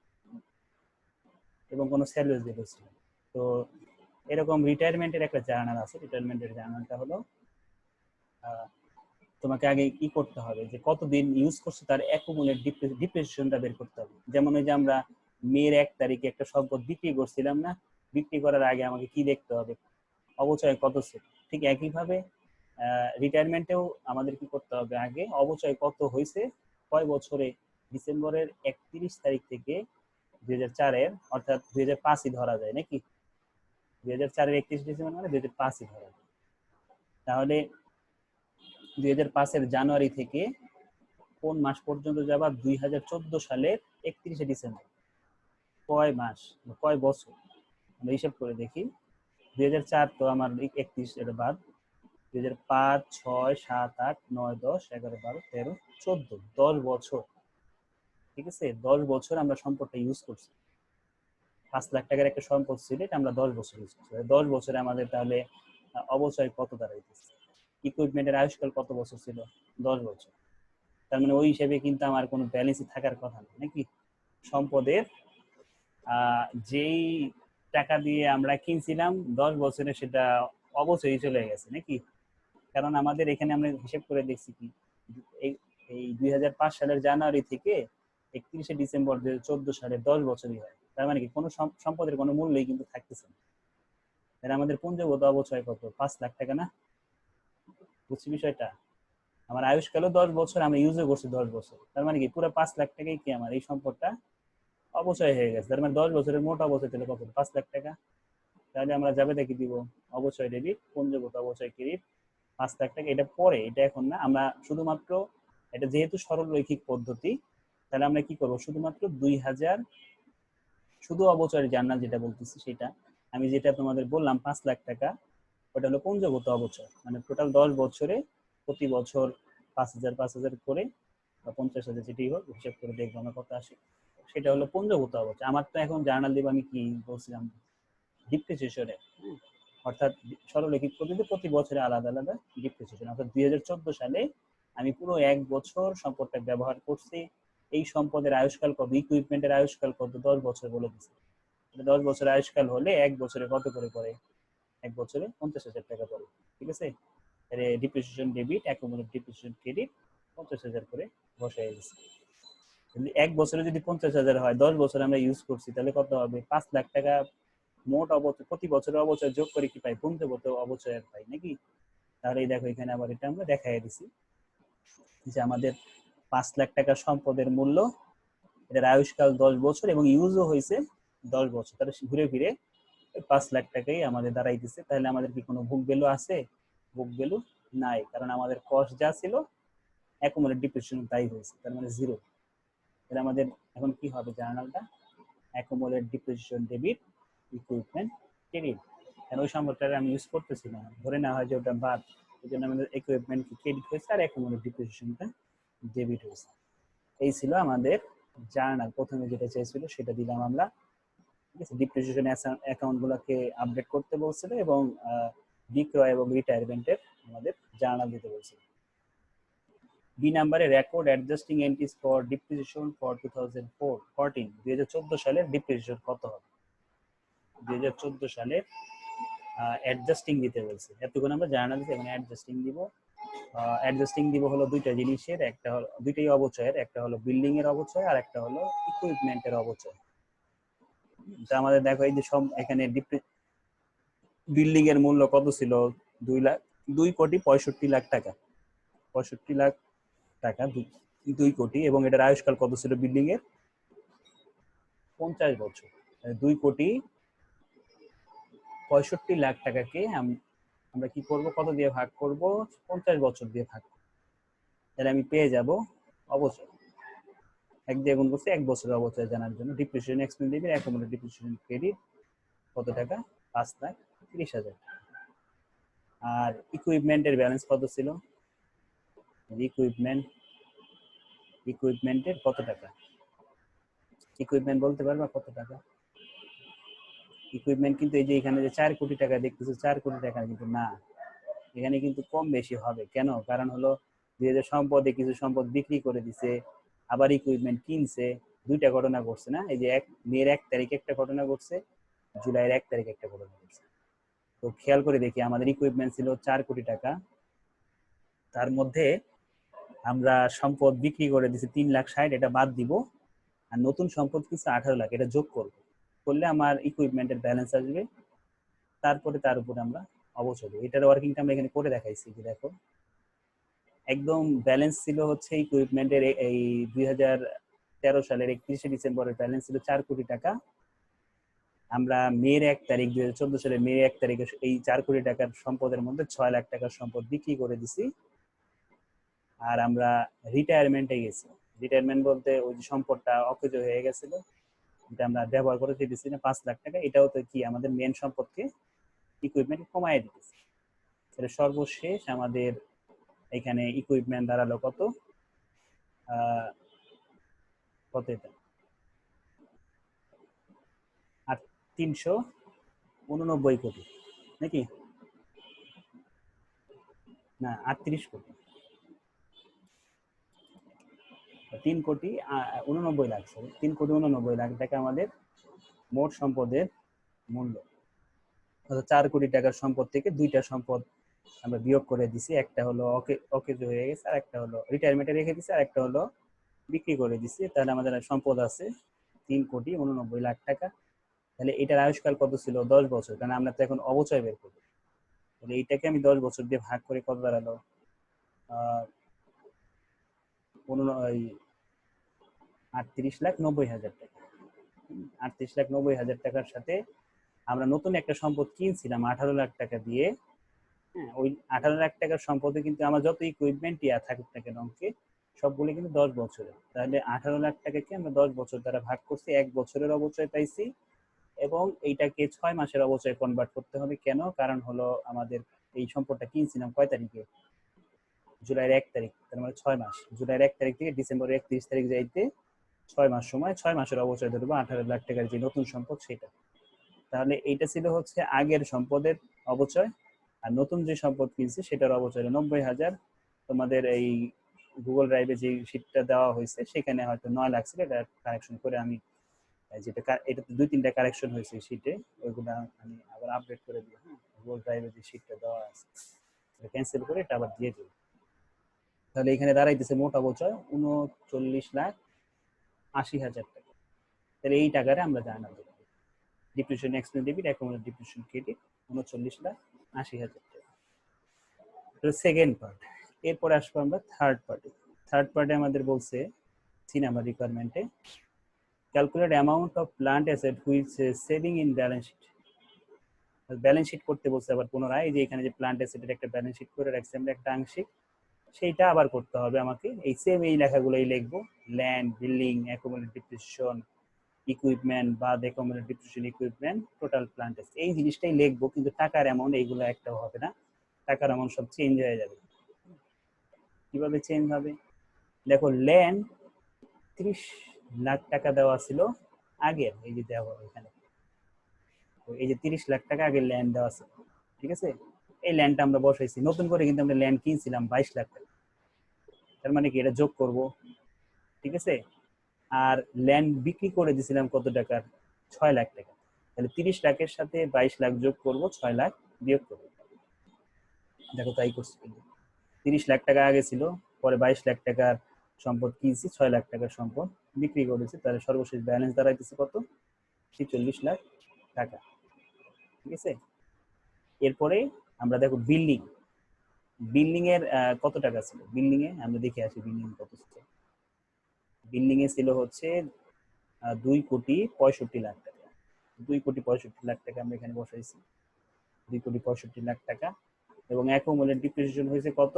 এবং কোনো সেলস ভ্যালু ছিল। তো এরকম রিটায়ারমেন্টের একটা জার্নাল আছে। রিটায়ারমেন্টের জার্নালটা হলো তোমাকে আগে কি করতে হবে, যে কতদিন ইউজ করছে তার অ্যাকুমুলেট ডিপ্রিসিয়েশনটা বের করতে হবে। যেমন ওই যে আমরা মের 1 তারিখে একটা সম্পদ বিক্রি করছিলাম না, বিক্রি করার আগে আমাকে কি দেখতে হবে, অবচয় কত ছিল। ঠিক একইভাবে রিটায়ারমেন্টেও আমাদের কি করতে হবে, আগে অবচয় কত হয়েছে, কয় বছরে, ডিসেম্বরের 31 তারিখ থেকে 2004-এর, অর্থাৎ 2005-ই ধরা যায় নাকি, 2004-এর 31 ডিসেম্বর মানে 2005-ই ধরা যায়। তাহলে 2005-এর জানুয়ারি থেকে কোন মাস পর্যন্ত যাবা, 2014 সালের 31শে ডিসেম্বর, কয় মাস, কয় বছর, আমরা হিসাব করে দেখি। 2004 তো আমার 31, এটা বাদ, 2005, 6, 7, 8, 9, 10, 11, 12, 13, 14, 10 বছর। ঠিক আছে, 10 বছর আমরা সম্পদটা ইউজ করছি। 5 লাখ টাকার একটা সম্পদ ছিল, এটা আমরা 10 বছর ইউজ করছি। 10 বছরে আমাদের তাহলে অবচয় কত দাঁড়াইতেছে, ইকুইপমেন্টের আয়ুষ্কাল কত বছর ছিল, 10 বছর। তার মানে ওই হিসেবে কিন্তু আমার কোনো ব্যালেন্সই থাকার কথা না নাকি, সম্পদের যেই টাকা দিয়ে আমরা কিনছিলাম 10 বছরে সেটা অবচয়ই চলে গেছে নাকি। কারণ আমাদের এখানে আমরা হিসেব করে দেখছি কি, এই 2005 সালের জানুয়ারি থেকে 31শে ডিসেম্বর 2014 সালে 10 বছরই হয়। তার মানে কি কোনো সম্পদের কোনো মূল্যই কিন্তু থাকতেছে না। তাহলে আমাদের পুঞ্জগত অবচয় কত, 5 লাখ টাকা না। বুঝছি বিষয়টা। আমার আয়ুষ্কালও 10 বছর, আমরা ইউজও করছি 10 বছর, তার মানে কি পুরো 5 লাখ টাকাই কি আমার এই সম্পদটা অবচয় হয়ে গেছে। তার মানে 10 বছরের মোট অবচয় তাহলে কত, 5 লাখ টাকা। তাহলে আমরা যাবে দেখি দিব অবচয় ডেবিট, পঞ্জীভূত অবচয় ক্রেডিট 5 লাখ টাকা। এটা পরে, এটা এখন না। আমরা শুধুমাত্র এটা যেহেতু সরল রৈখিক পদ্ধতি, তাহলে আমরা কি করব, শুধুমাত্র 2000 শুধু অবচয়ের জার্নাল যেটা বলতেছি সেটা, আমি যেটা তোমাদের বললাম 5 লাখ টাকা, ওটা হলো পঞ্জীভূত অবচয়, মানে টোটাল 10 বছরে প্রতি বছর 5,000 করে বা 50,000 যেটাই হোক হিসাব করে দেখবো আমরা কত আসে। সেটা হলো পঞ্জীভূত অবচয়। আমার তো এখন জার্নাল দিব আমি কি বলছিলাম, ডিপ্রিসিয়েশনে, অর্থাৎ সরলরৈখিক পদ্ধতিতে প্রতি বছরে আলাদা আলাদা ডিপ্রিসিয়েশন। অর্থাৎ 2014 সালে আমি পুরো 1 বছর সম্পদটা ব্যবহার করছি। এই সম্পদের আয়ুষ্কাল কত, ইকুইপমেন্টের আয়ুষ্কাল কত, 10 বছর বলে দিচ্ছি। 10 বছর আয়ুষ্কাল হলে 1 বছরে কত করে পড়ে, 1 বছরে 50,000 টাকা পড়ে। ঠিক আছে, depreciation debit, accumulate depreciation credit 50,000 করে বসাই দিচ্ছি। 1 বছরে যদি 50,000 হয়, 10 বছর আমরা ইউজ করছি, তাহলে কত হবে, 5 লাখ টাকা মোট অবচয়। প্রতি বছরের অবচয় যোগ করে কি পাই, পঞ্জীভূত অবচয়ের পাই নাকি। তাহলে এই দেখো এখানে আবার এটা আমরা দেখাই দিছি যে আমাদের 5 লাখ টাকা সম্পদের মূল্য, এটার আয়ুষ্কাল 10 বছর এবং ইউজও হয়েছে 10 বছর, তাহলে ঘুরে ফিরে 5 লাখ টাকাই আমাদের দাঁড়াইতেছে। তাহলে আমাদের কি কোনো বুক ভ্যালু আছে? বুক ভ্যালু নাই, কারণ আমাদের কস্ট যা ছিল অ্যাকুমুলেট ডিপ্রিসিয়েশন তাই হয়েছে, তার মানে জিরো। তাহলে আমাদের এখন কি হবে জার্নালটা, accumulate depreciation debit, equipment credit. কারণ ওই সম্পদটা আমি ইউজ করতেছি না, ধরে নেওয়া হয় যে ওটা বাদ, এই জন্য আমাদের ইকুইপমেন্ট ক্রেডিট হয়েছে আর অ্যাকুমুলেট ডিপ্রিসিয়েশনটা ডেবিট হয়েছে। এই ছিল আমাদের জার্নাল। প্রথমে যেটা চাইছিল সেটা দিলাম আমরা। ঠিক আছে, ডিপ্রিসিয়েশন অ্যাকাউন্ট গুলোকে আপডেট করতে বলছিল এবং বিক্রয় এবং রিটায়ারমেন্টের আমাদের জার্নাল দিতে বলছিল। বি নাম্বারে record adjusting entries for depreciation for 2014 2014 সালের ডিপ্রিসিয়েশন কত হবে। 2014 সালের অ্যাডজাস্টিং দিতে বলছে। এতক্ষণ আমরা জার্নাল দিতে, এখন অ্যাডজাস্টিং দিব। অ্যাডজাস্টিং দিব হলো দুইটা জিনিসের, একটা হলো দুইটাই অবচয়ের, একটা হলো বিল্ডিং এর অবচয় আর একটা হলো ইকুইপমেন্টের অবচয়। তা আমাদের দেখো এই যে সব এখানে বিল্ডিং এর মূল্য কত ছিল, 2,65,00,000 টাকা, 65,00,000 টাকা, 2 কোটি। এবং এটার আয়ুষ্কাল কত ছিল বিল্ডিং এর, 50 বছর। 2,65,00,000 টাকাকে আমরা কি করব, কত দিয়ে ভাগ করব, 50 বছর দিয়ে ভাগ করব, তাহলে আমি পেয়ে যাব অবচয়। 1 দিয়ে গুণ করছি 1 বছরের অবচয় জানার জন্য। ডিপ্রিসিয়েশন এক্সপেন্স দিবেন, অ্যাকুমুলেট ডিপ্রিসিয়েশন ক্রেডিট কত টাকা, 5,30,000। আর ইকুইপমেন্টের ব্যালেন্স কত ছিল, ইকুইপমেন্টের কত টাকা, ইকুইপমেন্ট বলতে পারবা কত টাকা? ইকুইপমেন্ট কিন্তু এই যে এখানে যে 4 কোটি টাকা দেখতেছো, 4 কোটি টাকা কিন্তু না, এখানে কিন্তু কম বেশি হবে। কেন? কারণ হলো যে সম্পদে কিছু সম্পদ বিক্রি করে দিছে, আবার ইকুইপমেন্ট কিনছে, দুইটা ঘটনা ঘটছে না। এই যে মেয়ের 1 তারিখে একটা ঘটনা ঘটছে, জুলাইয়ের 1 তারিখে একটা ঘটনা ঘটছে। তো খেয়াল করে দেখি আমাদের ইকুইপমেন্ট ছিল 4 কোটি টাকা, তার মধ্যে আমরা সম্পদ বিক্রি করে দিছি 3,60,000, এটা বাদ দিব, আর নতুন সম্পদ কিছু 18 লাখ, এটা যোগ করব, করলে আমার ইকুইপমেন্টের ব্যালেন্স আসবে। তারপরে তার উপরে আমরা অবচয় দেব। এটার ওয়ার্কিংটা আমরা এখানে করে দেখাইছি যে দেখো, একদম ব্যালেন্স ছিল হচ্ছে ইকুইপমেন্টের এই 2013 সালের 31শে ডিসেম্বরের ব্যালেন্স ছিল 4 কোটি টাকা। আমরা মের 1 তারিখ 2014 সালের মের 1 তারিখে এই 4 কোটি টাকার সম্পদের মধ্যে 6 লাখ টাকার সম্পদ বিক্রি করে দিছি। আর আমরা রিটায়ারমেন্টে গেছি। রিটায়ারমেন্ট বলতে ওই যে সম্পদটা অকেজ হয়ে গেছিল, এটা আমরা ব্যবহার করে দিতেছি না 5 লাখ টাকা, এটাও তো কি আমাদের মেন সম্পদকে ইকুইপমেন্ট কমায় দিতেছি। তাহলে সর্বশেষ আমাদের এখানে ইকুইপমেন্ট দাঁড়ালো কত, কত এটা, 389 কোটি নাকি, না 38 কোটি, 3,89,00,000, 3,89,00,000 টাকা আমাদের মোট সম্পদের মূল্য। 4 কোটি টাকার সম্পদ থেকে দুইটা সম্পদ আমরা বিয়োগ করে দিছি, একটা হলো অকেজ হয়ে গেছে, আর একটা হলো রিটায়ারমেন্টে রেখে দিছি, আর একটা হলো বিক্রি করে দিছি। তাহলে আমাদের সম্পদ আছে 3,89,00,000 টাকা। তাহলে এটার আয়ুষ্কাল কত ছিল, 10 বছর, কারণ আমরা তো এখন অবচয় বের করবো। তাহলে এইটাকে আমি 10 বছর দিয়ে ভাগ করে কত দাঁড়ালো, 38,90,000 টাকা। 38,90,000 টাকার সাথে আমরা নতুন একটা সম্পদ কিনছিলাম 18 লাখ টাকা দিয়ে। হ্যাঁ, ওই 18 লাখ টাকার সম্পদে কিন্তু আমার যত ইকুইপমেন্ট থাকুক না কেন অঙ্কে, সবগুলো কিন্তু 10 বছরে। তাহলে 18 লাখ টাকাকে আমরা 10 বছর দ্বারা ভাগ করছি, 1 বছরের অবচয় পাইছি। এবং এইটাকে 6 মাসের অবচয় কনভার্ট করতে হবে। কেন? কারণ হলো আমাদের এই সম্পদটা কিনছিলাম কয় তারিখে? জুলাইয়ের 1 তারিখ, তার মানে 6 মাস। জুলাইয়ের 1 তারিখ থেকে ডিসেম্বরের 31 তারিখ যাইতে 6 মাস সময়, 6 মাসের অবচয় ধরবো 18 লাখ টাকার যে নতুন সম্পদ সেটা। তাহলে এইটা ছিল হচ্ছে আগের সম্পদের অবচয়। আর নতুন যে সম্পদ কিনছি সেটার অবচয় 90,000। তোমাদের এই গুগল ড্রাইভে যে শীটটা দেওয়া হয়েছে সেখানে হয়তো 9 লাখ ছিল, এটা কারেকশন করে আমি যেটা এটাতে 2-3টা কারেকশন হয়েছে শীটে, ওইগুলো আমি আবার আপডেট করে দিই। হ্যাঁ, গুগল ড্রাইভে যে শীটটা দেওয়া আছে ক্যান্সেল করে এটা আবার দিয়ে দিই। তাহলে এখানে দাঁড়াইতেছে মোট অবচয় 39,80,000 টাকা। তাহলে এই টাকারে আমরা জানাবো depreciation expense debit, account depreciation credit 39,80,000 টাকা। Second part. এরপরে আসবো আমরা থার্ড পার্টে। থার্ড পার্টে আমাদের বলছে 3 নাম্বার রিকোয়ারমেন্টে calculate amount of plant asset which saving in balance sheet. Balance sheet করতে বলছে আবার পুনরায়, যে এখানে যে প্লান্ট অ্যাসেটের একটা ব্যালেন্স শিট করে রাখছি আমরা একটা আংশিক, সেইটা আবার করতে হবে আমাকে। এই সেম এই লেখাগুলোই লিখবো, land, building, accumulated depreciation, equipment বা accumulated depreciation equipment, total plant asset, এই জিনিসটাই লিখবো। কিন্তু টাকার অ্যামাউন্ট এইগুলো একটাও হবে না, টাকার অ্যামাউন্ট সব চেঞ্জ হয়ে যাবে। কিভাবে চেঞ্জ হবে? দেখো, ল্যান্ড 30 লাখ টাকা দেওয়া ছিল আগের, এই যে দেওয়া এখানে, এই যে 30 লাখ টাকা আগে ল্যান্ড দেওয়া ছিল, ঠিক আছে? এই ল্যান্ডটা আমরা বসাইছি, নতুন করে কিন্তু আমরা ল্যান্ড কিনছিলাম 22 লাখ টাকা। তার মানে কি এটা যোগ করব, ঠিক আছে? আর ল্যান্ড বিক্রি করে দিয়েছিলাম কত টাকার? 6 লাখ টাকা। তাহলে 30 লাখের সাথে 22 লাখ যোগ করব, 6 লাখ বিয়োগ করবো। দেখো তাই করছি কিন্তু 30 লাখ টাকা আগে ছিল, পরে 22 লাখ টাকার সম্পদ কিনছি, 6 লাখ টাকার সম্পদ বিক্রি করেছি, তাহলে সর্বশেষ ব্যালেন্স দাঁড়াইতেছে কত? 46 লাখ টাকা, ঠিক আছে? এরপরে আমরা দেখো বিল্ডিং, বিল্ডিং এর কত টাকা ছিল? বিল্ডিং এ আমরা দেখে আসি বিল্ডিং কত ছিল। বিল্ডিং এ ছিল হচ্ছে 2,65,00,000 টাকা। 2,65,00,000 টাকা আমরা এখানে বসাইছি, 2,65,00,000 টাকা। এবং অ্যাকুমুলেটেড ডিপ্রিসিয়েশন হয়েছে কত?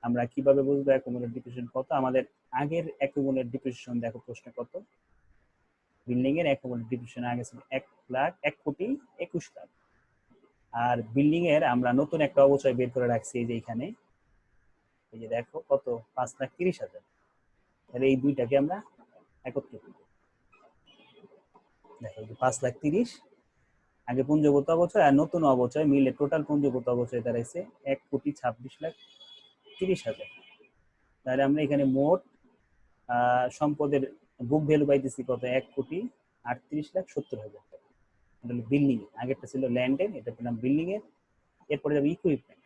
আমরা কিভাবে বুঝবো অ্যাকুমুলেটেড ডিপ্রিসিয়েশন কত? আমাদের আগের অ্যাকুমুলেটেড ডিপ্রিসিয়েশন দেখো প্রশ্নে কত। বিল্ডিং এর অ্যাকুমুলেটেড ডিপ্রিসিয়েশন আগে ছিল 1,21,00,000। আর বিল্ডিং এর আমরা নতুন একটা অবচয় বের করে রাখছি, এই যে এখানে, এই যে দেখো কত, 5,30,000। তাহলে এই দুইটাকে আমরা একত্র করব। দেখো 5,30,000 আগে পুঞ্জগত অবচয় আর নতুন অবচয় মিলে টোটাল পুঞ্জগত অবচয় দাঁড়াইছে 1,26,30,000। তাহলে আমরা এখানে মোট সম্পদের বুক ভ্যালু পাইতেছি কত? 1,38,70,000 টাকা। এটা হলো বিল্ডিং এর, আগেরটা ছিল ল্যান্ডের, এটা পেলাম বিল্ডিং এর। এরপরে যাবে ইকুইপমেন্ট।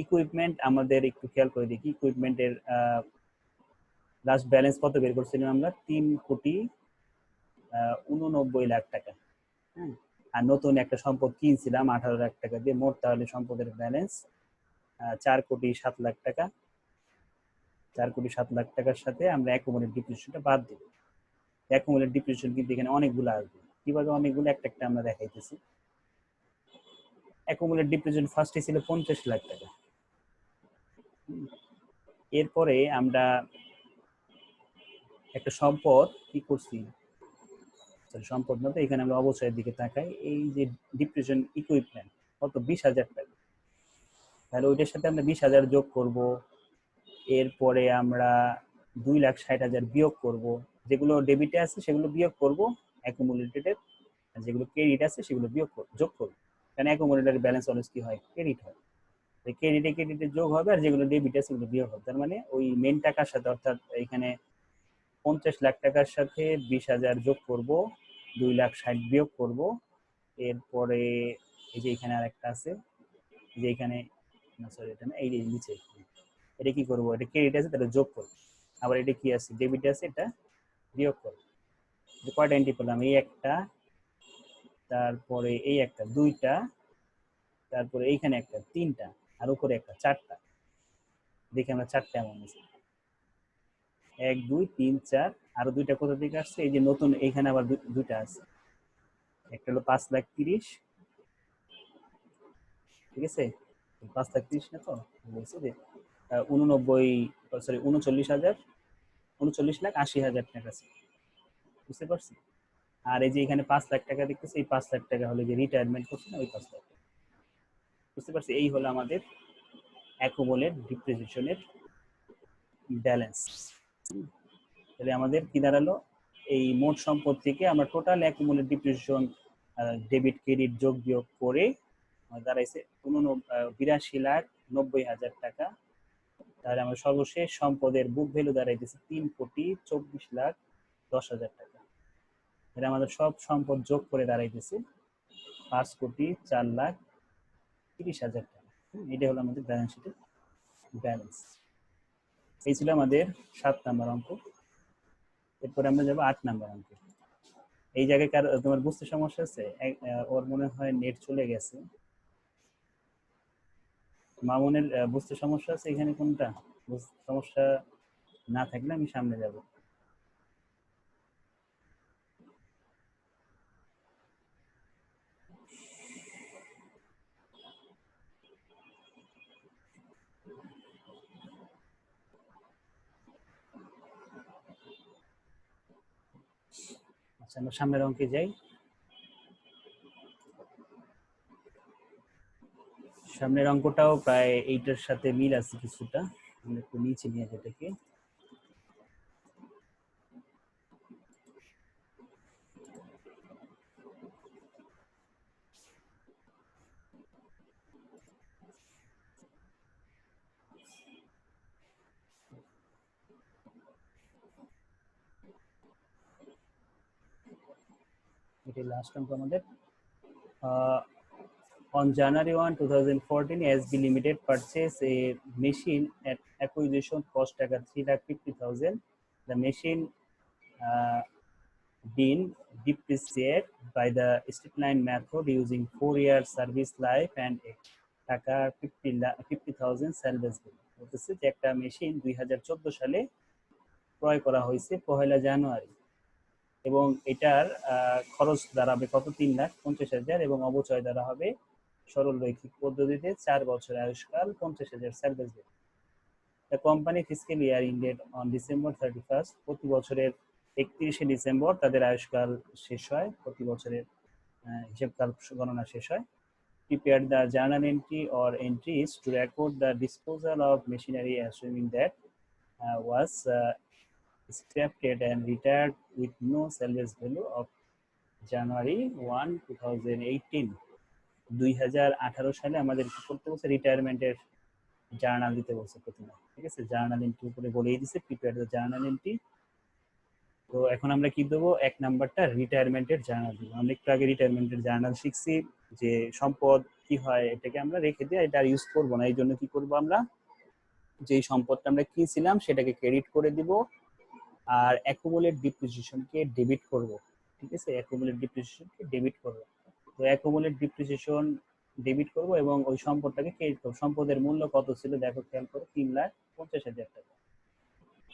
ইকুইপমেন্ট আমাদের একটু খেয়াল করে দেখি, ইকুইপমেন্টের লাস্ট ব্যালেন্স কত বের করছিলাম আমরা? 3,89,00,000 টাকা। হ্যাঁ, আর নতুন একটা সম্পদ কিনছিলাম 18 লাখ টাকা দিয়ে, মোট তাহলে সম্পদের ব্যালেন্স 4,07,00,000 টাকা। 4,07,00,000 টাকার সাথে আমরা অ্যাকুমুলেটেড ডিপ্রিসিয়েশনটা বাদ দিব। অ্যাকুমুলেটেড ডিপ্রিসিয়েশন কিন্তু এখানে অনেকগুলো আসবে, কিভাবে অনেকগুলো একটা একটা আমরা দেখাইতেছি। অ্যাকুমুলেটেড ডিপ্রিসিয়েশন ফার্স্টে ছিল 50,00,000 টাকা। এরপরে আমরা একটা সম্পদ কি করছি, সম্পদ না তো, এখানে আমরা অবচয়ের দিকে তাকাই। এই যে ডিপ্রিসিয়েশন ইকুইপমেন্ট কত? 20,000 টাকা। তাহলে ওইটার সাথে আমরা 20,000 যোগ করব। এরপরে আমরা 2,60,000 বিয়োগ করব। যেগুলো ডেবিটে আছে সেগুলো বিয়োগ করব, অ্যাকুমুলেটেড যেগুলো ক্রেডিট আছে সেগুলো যোগ করব। কারণ অ্যাকুমুলেটেড ব্যালেন্স অলওয়েজ কি হয়? ক্রেডিট হয়। ক্রেডিটে ক্রেডিটে যোগ হবে, আর যেগুলো ডেবিট আছে সেগুলো বিয়োগ হবে। তার মানে ওই মেন টাকার সাথে, অর্থাৎ এখানে 50,00,000 টাকার সাথে 20,000 যোগ করব, 2,60,000 বিয়োগ করব। এরপরে এই যে এখানে আরেকটা আছে, যে এখানে, না সরি এটা না, এই যে নিচে, এটা কি করব? এটা ক্রেডিট আছে তাহলে যোগ করব। আবার এটা কি আছে? ডেবিট আছে, এটা বিয়োগ করব। কয়টা এন্ট্রি পেলাম? এই একটা, তারপরে এই একটা, দুইটা, তারপরে এইখানে একটা, তিনটা, আর উপরে একটা, চারটা। দেখি আমরা চারটা এমন আছে, 1, 2, 3, 4। আরো দুইটা কোথা থেকে আসছে? এই যে নতুন এইখানে আবার দুইটা আছে, একটা হলো 5,30,000, ঠিক আছে? 5,30,000 না তো বলছে যে 39,80,000 টাকা আছে, বুঝতে পারছি। আর এই যে এখানে 5 লাখ টাকা দেখতেছি, এই 5 লাখ টাকা হলো যে রিটায়ারমেন্ট করছে না, ওই 5 লাখ টাকা, বুঝতে পারছি। এই হলো আমাদের অ্যাকুমুলেট ডিপ্রিসিয়েশনের ব্যালেন্স। তাহলে আমাদের কি দাঁড়ালো, এই মোট সম্পদ থেকে আমরা total accumulate depreciation debit credit যোগ বিয়োগ করে দাঁড়াইছে 82,90,000 টাকা। তাহলে আমার সর্বশেষ সম্পদের বুক ভ্যালু দাঁড়াইতেছে 3,24,10,000 টাকা। এটা আমাদের সব সম্পদ যোগ করে দাঁড়াইতেছে 5,04,30,000 টাকা। এটা হলো আমাদের ব্যালেন্স শিটের ব্যালেন্স। এই ছিল আমাদের 7 নাম্বার অঙ্ক। এরপরে আমরা যাবো 8 নাম্বার অঙ্ক। এই জায়গায় তোমার বুঝতে সমস্যা আছে? ওর মনে হয় নেট চলে গেছে। মামুনের বুঝতে সমস্যা আছে এখানে কোনটা? সমস্যা না থাকলে আমি সামনে যাব। আচ্ছা, আমরা সামনের অঙ্কে যাই। সামনের অঙ্কটাও প্রায় এইটার সাথে মিল আছে কিছুটা, আমরা একটু নিচে নিয়ে যেটাকে। এটা লাস্ট অঙ্ক আমাদের। On January 1, 2014, SB Limited purchased a machine at acquisition cost টাকা 3,50,000. The machine been depreciated by the straight line method using 4-year service life and টাকা 50,000 salvage bill। বলতেছে যে একটা মেশিন 2014 সালে ক্রয় করা হয়েছে 1 জানুয়ারি, এবং এটার খরচ দাঁড়াবে কত, 3,50,000, এবং অবচয় দ্বারা হবে সরল রৈখিক পদ্ধতিতে 4 বছর আয়ুষ্কাল, 50,000 service bill. The company fiscal year ended on December 31, প্রতি বছরের 31শে ডিসেম্বর তাদের আয়ুষ্কাল শেষ হয়, প্রতি বছরের হিসাবকাল গণনা শেষ হয়। Prepare the journal entry or entries to record the disposal of machinery assuming that was scrapped and retired with no salvage value of January 1, 2018। 2018 সালে আমাদের কি করতে বলছে, রিটায়ারমেন্টের জার্নাল দিতে বলছে প্রথমে, ঠিক আছে? জার্নাল এন্ট্রি উপরে বলেই দিছে, প্রিপেয়ার দ্য জার্নাল এন্ট্রি। তো এখন আমরা কি দেবো, 1 নাম্বারটা রিটায়ারমেন্টের জার্নাল দিব। আমরা একটু আগে রিটায়ারমেন্টের জার্নাল শিখছি, যে সম্পদ কি হয় এটাকে আমরা রেখে দিয়ে এটা ইউজ করবো না, এই জন্য কি করবো, আমরা যেই সম্পদটা আমরা কিনছিলাম সেটাকে ক্রেডিট করে দিব, আর অ্যাকুমুলেট ডিপ্রিসিয়েশনকে ডেবিট করব, ঠিক আছে? অ্যাকুমুলেট ডিপ্রিসিয়েশনকে ডেবিট করব। তো অ্যাকুমুলেট ডিপ্রিসিয়েশন ডেবিট করব এবং ওই সম্পদটাকে ক্রেডিট করব। সম্পদের মূল্য কত ছিল দেখো, খেয়াল করো, 3,50,000 টাকা।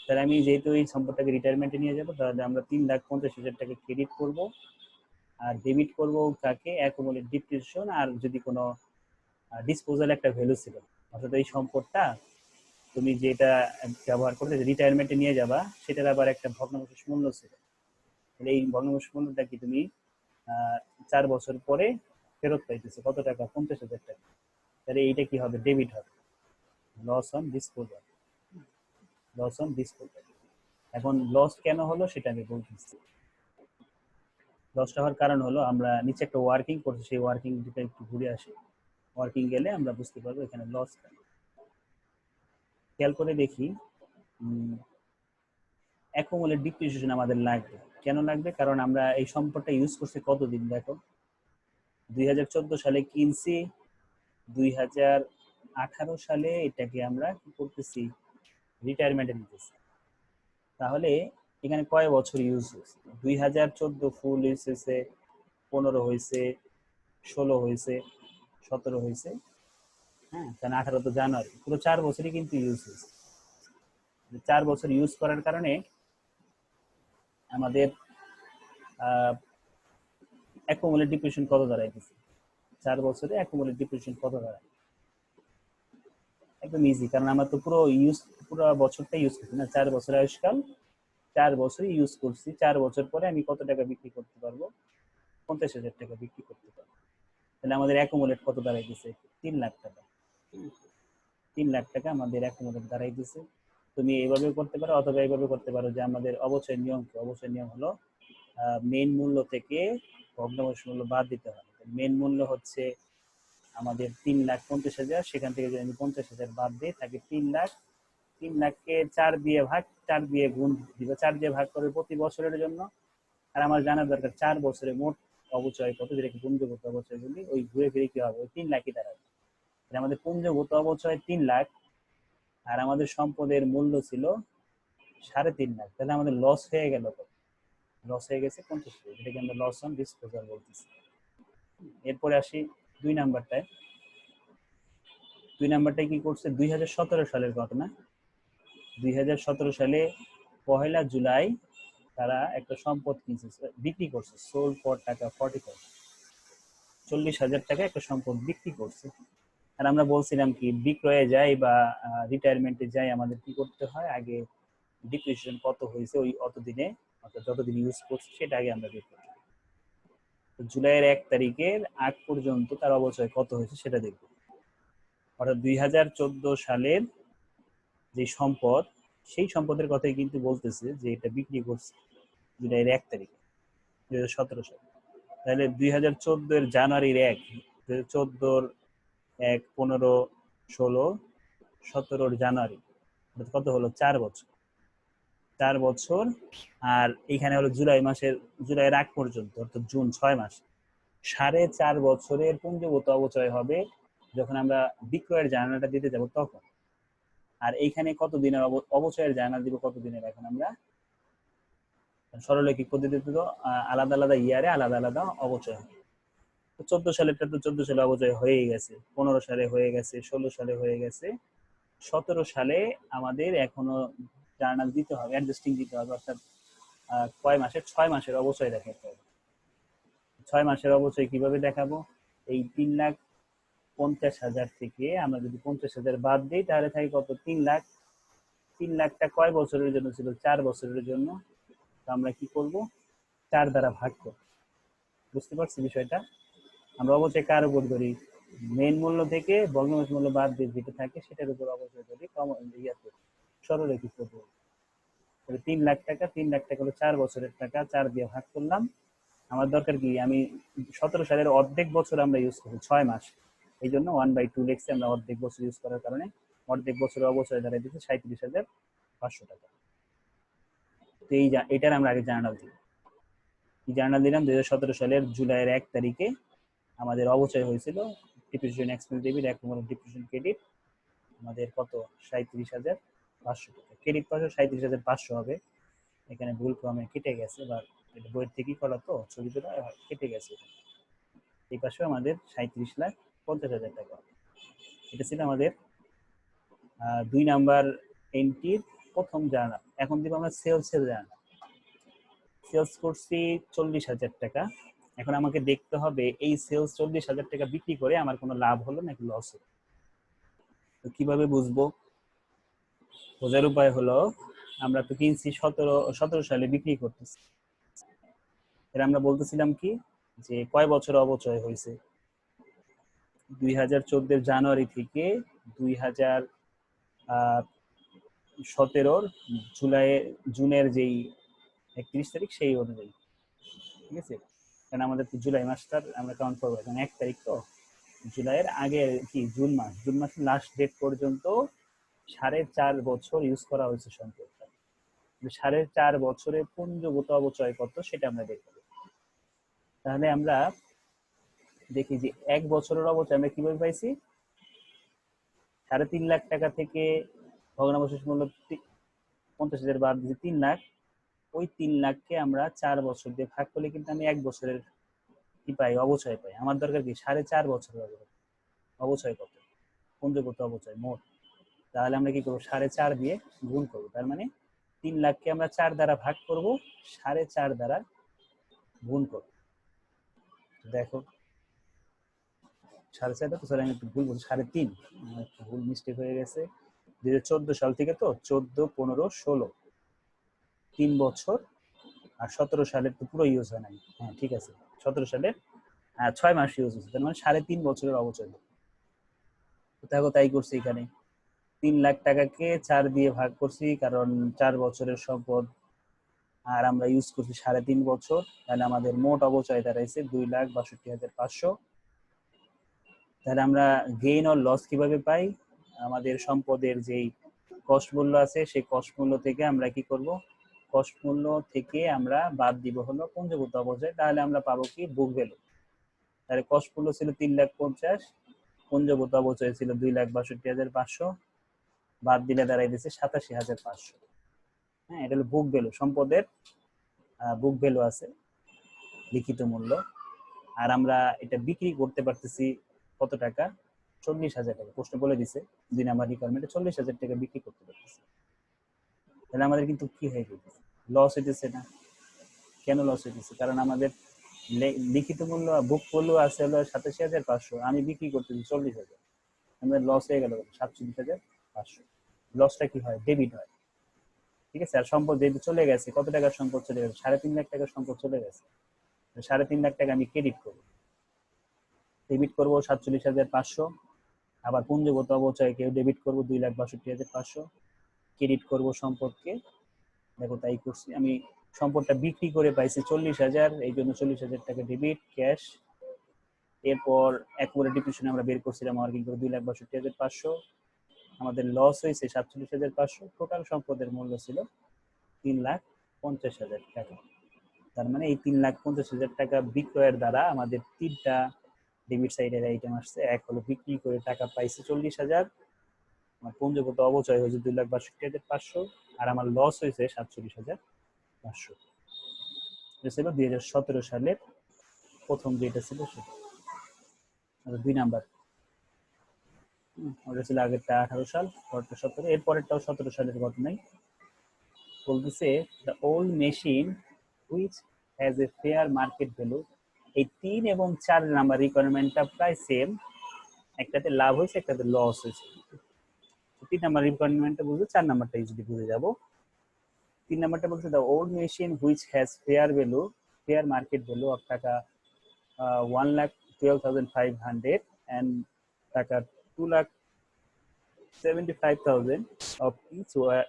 তাহলে আমি যেহেতু এই সম্পদটাকে রিটায়ারমেন্টে নিয়ে যাব, তাহলে আমরা 3,50,000 টাকা ক্রেডিট করব, আর ডেবিট করব তাকে অ্যাকুমুলেট ডিপ্রিসিয়েশন। আর যদি কোনো ডিসপোজাল একটা ভ্যালু ছিল, অর্থাৎ এই সম্পদটা তুমি যেটা ব্যবহার করতে রিটায়ারমেন্টে নিয়ে যাবা, সেটার আবার একটা ভগ্নাংশ মূল্য ছিল, তাহলে এই ভগ্নাংশ মূল্যটা কি তুমি 4 বছর পরে ফেরত পাইতেছো কত টাকা, 50,000 টাকা। তাহলে এইটা কি হবে, ডেবিট হবে, loss on disposal, loss on disposal. এখন লস কেন হলো সেটা আমি বলতেছি। লসটা হওয়ার কারণ হলো, আমরা নিচে একটা ওয়ার্কিং করছি, সেই ওয়ার্কিং দিকে একটু ঘুরে আসি, ওয়ার্কিং গেলে আমরা বুঝতে পারবো এখানে লস কেন। খেয়াল করে দেখি, অ্যাকুমুলেট ডিপ্রিসিয়েশন আমাদের লাগবে, কেন লাগবে, কারণ আমরা এই সম্পদটা ইউজ করছি কতদিন দেখো, 2014 সালে কিনছি, 2018 সালে এটাকে আমরা কি করতেছি, রিটায়ারমেন্টে নিতেছি। তাহলে এখানে কয় বছর ইউজ হয়েছে, 2014 ফুল ইউজ হয়েছে, 15 হয়েছে, 16 হয়েছে, 17 হয়েছে, হ্যাঁ, তাহলে 18 তো জানুয়ারি, পুরো 4 বছরই কিন্তু ইউজ হয়েছে। 4 বছর ইউজ করার কারণে আমাদের অ্যাকুমুলেট ডিপ্রিসিয়েশন কত দাঁড়াইতেছে, 4 বছরে অ্যাকুমুলেট ডিপ্রিসিয়েশন কত দাঁড়ায়? একদম ইজি, কারণ আমরা তো পুরো বছরটা ইউজ করছি না, 4 বছর আয়ুষ্কাল, 4 বছরই ইউজ করছি, 4 বছর পরে আমি কত টাকা বিক্রি করতে পারবো? 50,000 টাকা বিক্রি করতে পারবো। তাহলে আমাদের অ্যাকুমুলেট কত দাঁড়াইতেছে? 3 লাখ টাকা। 3 লাখ টাকা আমাদের অ্যাকুমুলেট দাঁড়াইতেছে। তুমি এইভাবে করতে পারো, অথবা এইভাবে করতে পারো যে আমাদের অবচয় নিয়ম কি? অবচয় নিয়ম হলো মেইন মূল্য থেকে ভগ্নাংশ মূল্য বাদ দিতে হয়। মেইন মূল্য হচ্ছে আমাদের 3,50,000, সেখান থেকে যদি আমি 50,000 বাদ দিই থাকে 3 লাখ। 3 লাখকে 4 দিয়ে ভাগ, 4 দিয়ে গুণ দিবে, 4 দিয়ে ভাগ করে প্রতি বছরের জন্য। আর আমার জানার দরকার 4 বছরে মোট অবচয় কত, যেটাকে পুঞ্জগত অবচয় বলি, ওই ঘুরে ফিরে কি হবে? ওই 3 লাখই দাঁড়াবে। আমাদের পুঞ্জগত অবচয় 3 লাখ, আর আমাদের সম্পদের মূল্য ছিল 3.5 লাখ। তাহলে আমাদের লস হয়ে গেল কত? লস হয়ে গেছে 50,000, যেটাকে আমরা লস অন ডিসপোজাল বলতেছি। এরপরে আসি 2 নাম্বারটায়। 2 নাম্বারটায় কি করছে? 2017 সালের ঘটনা। 2017 সালে 1 জুলাই তারা একটা সম্পদ কিনছে, বিক্রি করছে, সোল্ড ফর টাকা 40,000 টাকা একটা সম্পদ বিক্রি করছে। আর আমরা বলছিলাম কি, বিক্রয়ে যাই বা রিটায়ারমেন্টে যাই, আমাদের কি করতে হয়? আগে ডিপ্রিসিয়েশন কত হয়েছে ওই অত দিনে, অর্থাৎ যতদিন ইউজ করছি সেটা আগে আমরা বের করি। জুলাইয়ের 1 তারিখের আগ পর্যন্ত তার অবচয় কত হয়েছে সেটা দেখব। অর্থাৎ 2014 সালের যে সম্পদ, সেই সম্পদের কথাই কিন্তু বলতেছে যে এটা বিক্রি করছে জুলাইয়ের 1 তারিখে 2017 সালে। তাহলে 2014 এর জানুয়ারির 1, 2014 1, 15, 16, 17 জানুয়ারি, কত হলো? 4 বছর। 4 বছর। আর এখানে হলো জুলাই মাসের, জুলাইয়ের আগ পর্যন্ত, অর্থাৎ জুন, 6 মাস। 4.5 বছরের পুঞ্জগত অবচয় হবে যখন আমরা বিক্রয়ের জানালাটা দিতে যাব তখন। আর এইখানে কত দিনের অবচয়ের জানালা দিব? কত দিনের? এখন আমরা সরলরৈখিক পদ্ধতিতে তো আলাদা আলাদা ইয়ারে আলাদা আলাদা অবচয় হয়। 14 সালেরটা তো 14 সালে অবচয় হয়ে গেছে, 15 সালে হয়ে গেছে, 16 সালে হয়ে গেছে, 17 সালে আমাদের এখনো জার্নাল দিতে হবে, অ্যাডজাস্টিং দিতে হবে, অর্থাৎ কয় মাসের? 6 মাসের অবচয় দেখাতে হবে। 6 মাসের অবচয় কিভাবে দেখাবো? এই 3,50,000 থেকে আমরা যদি 50,000 বাদ দিই তাহলে থাকে কত? 3 লাখ। 3 লাখটা কয় বছরের জন্য ছিল? 4 বছরের জন্য। তো আমরা কি করব? 4 দ্বারা ভাগ করব। বুঝতে পারছি বিষয়টা? আমরা অবচয় কার উপর ধরি? মেইন মূল্য থেকে ভগ্নাংশ মূল্য বাদ দিয়ে যেটা থাকে সেটার উপর অবচয় ধরি, সরলরৈখিক পদ্ধতি। 3 লাখ টাকা, 3 লাখ টাকা হলো 4 বছরের টাকা, 4 দিয়ে ভাগ করলাম। আমার দরকার কি? আমি 17 সালের অর্ধেক বছর আমরা ইউজ করছি, 6 মাস, এই জন্য 1/2 লিখছি আমরা, অর্ধেক বছর ইউজ করার কারণে। অর্ধেক বছরের অবচয় দাঁড়াই দিচ্ছে 37,500 টাকা। তো এটার আমরা আগে জার্নাল দিই। জার্নাল দিলাম 2017 সালের জুলাইয়ের 1 তারিখে আমাদের অবচয় হয়েছিল depreciation expense debit, accumulated depreciation credit আমাদের কত? 37,500 টাকা। ক্রেডিট পাশে 37,500 হবে, এখানে ভুল ক্রমে কেটে গেছে, বা এটা বইয়ের থেকেই করা তো, ছবি তোলা কেটে গেছে। এই পাশে আমাদের 37,50,000 টাকা। এটা ছিল আমাদের 2 নাম্বার এন্ট্রির প্রথম জার্নাল। এখন দিব আমরা সেলসের জার্নাল। সেলস করছি 40,000 টাকা। এখন আমাকে দেখতে হবে এই সেলস 40,000 টাকা বিক্রি করে আমার কোনো লাভ হলো নাকি লস হলো। তো কিভাবে বুঝবো? বোঝার উপায় হলো, আমরা তো কিনছি 17 সালে বিক্রি করতেছি, এর আমরা বলতেছিলাম কি যে কয় বছর অবচয় হয়েছে? 2014 জানুয়ারি থেকে 2017 জুনের যেই 31 তারিখ সেই অনুযায়ী, ঠিক আছে? কারণ আমাদের তো জুলাই মাসটার আমরা কাউন্ট করবো, এখন 1 তারিখ, তো জুলাইয়ের আগে কি জুন মাসের লাস্ট ডেট পর্যন্ত 4.5 বছর ইউজ করা হয়েছে সম্পদটা। 4.5 বছরে পুঞ্জগত অবচয় কত সেটা আমরা দেখব। তাহলে আমরা দেখি যে 1 বছরের অবচয় আমরা কিভাবে পাইছি? 3.5 লাখ টাকা থেকে ভগ্নাবশেষ মূল্য 50,000 বাদ দিয়ে 3 লাখ। ওই 3 লাখকে আমরা 4 বছর দিয়ে ভাগ করলে কিন্তু আমি 1 বছরের কি পাই? অবচয় পাই। আমার দরকার কি? 4.5 বছরের অবচয় কত? পুঞ্জগত অবচয় মোট। তাহলে আমরা কি করবো? 4.5 দিয়ে গুণ করবো। তার মানে 3 লাখকে আমরা 4 দ্বারা ভাগ করব, 4.5 দ্বারা গুণ করব। দেখো 4.5 তো, সরি আমি একটু ভুল বলছি, 3.5, একটু ভুল মিস্টেক হয়ে গেছে। 2014 সাল থেকে তো 14, 15, 16, 3 বছর। আর 17 সালের তো পুরো ইউজ হয় নাই। হ্যাঁ ঠিক আছে, 17 সালের 6 মাস ইউজ হচ্ছে, তার মানে 3.5 বছরের অবচয়। দেখো তাই করছি এখানে, 3 লাখ টাকাকে 4 দিয়ে ভাগ করছি, কারণ 4 বছরের সম্পদ আর আমরা ইউজ করছি 3.5 বছর, তাহলে আমাদের মোট অবচয় দাঁড়াইছে 2,62,500। তাহলে আমরা গেইন অর লস কিভাবে পাই? আমাদের সম্পদের যেই কস্ট মূল্য আছে সেই কস্ট মূল্য থেকে আমরা কি করব, কস্ট মূল্য থেকে আমরা বাদ দিব হলো পুঞ্জীভূত অবচয়, তাহলে আমরা পাবো কি বুক ভ্যালু। তাহলে কস্ট মূল্য ছিল 3,50,000, পুঞ্জীভূত অবচয় ছিল 2,62,500, বাদ দিলে দাঁড়াই দিচ্ছে 87,500। হ্যাঁ, এটা হলো বুক ভ্যালু, সম্পদের বুক ভ্যালু আছে, লিখিত মূল্য। আর আমরা এটা বিক্রি করতে পারতেছি কত টাকা? 40,000 টাকা। প্রশ্ন বলে দিছে 2 নাম্বার রিকোয়ারমেন্টে 40,000 টাকা বিক্রি করতে পারতেছি। তাহলে আমাদের কিন্তু কি হয়ে গেছে, লস হইতেছে না। কেন লস হইতেছে? কারণ আমাদের লিখিত মূল্য বুক মূল্য আছে হলো 87,500, আমি বিক্রি করতেছি 40,000, আমাদের লস হয়ে গেল 47,500। লসটা কি হয়? ডেবিট হয়। ঠিক আছে। আর সম্পদ যেহেতু চলে গেছে, কত টাকার সম্পদ চলে গেছে? 3.5 লাখ টাকার সম্পদ চলে গেছে। 3.5 লাখ টাকা আমি ক্রেডিট করবো। ডেবিট করবো 47,500, আবার পুঞ্জগত অবচয়কেও ডেবিট করবো 2,62,500, ক্রেডিট করবো সম্পদকে। দেখো তাই করছি আমি, সম্পদটা বিক্রি করে পাইছি 40,000, এই জন্য 40,000 টাকা ডেবিট ক্যাশ। এরপর একবারে ডিপ্রিশনে আমরা বের করছিলাম ওয়ার্কিং করে 2,62,500, আমাদের লস হয়েছে 47,500, টোটাল সম্পদের মূল্য ছিল 3,50,000 টাকা। তার মানে এই 3,50,000 টাকা বিক্রয়ের দ্বারা আমাদের 3টা ডেবিট সাইডের আইটেম আসছে। এক হলো বিক্রি করে টাকা পাইছে 40,000, আমার পুঞ্জগত অবচয় হয়েছে 2,62,500, আর আমার লস হয়েছে 47,500। এটা ছিল 2017 সালের প্রথম যেটা ছিল সেটা, 2 নাম্বার। ওটা ছিল আগেরটা 18 সাল, পরেরটা 17, এর পরেরটাও 17 সালের ঘটনাই। বলতেছে the old machine which has a fair market value. এই 3 এবং 4 নাম্বার রিকোয়ারমেন্টটা প্রায় সেম, একটাতে লাভ হয়েছে একটাতে লস হয়েছে। 3 নাম্বার রিকোয়ারমেন্টটা বুঝে 4 নাম্বারটা ইজিলি বুঝে যাব। 3 নাম্বারটা বলছে the old machine which has fair value, fair market value of টাকা 1,12,500 and টাকা 2,75,000 of each were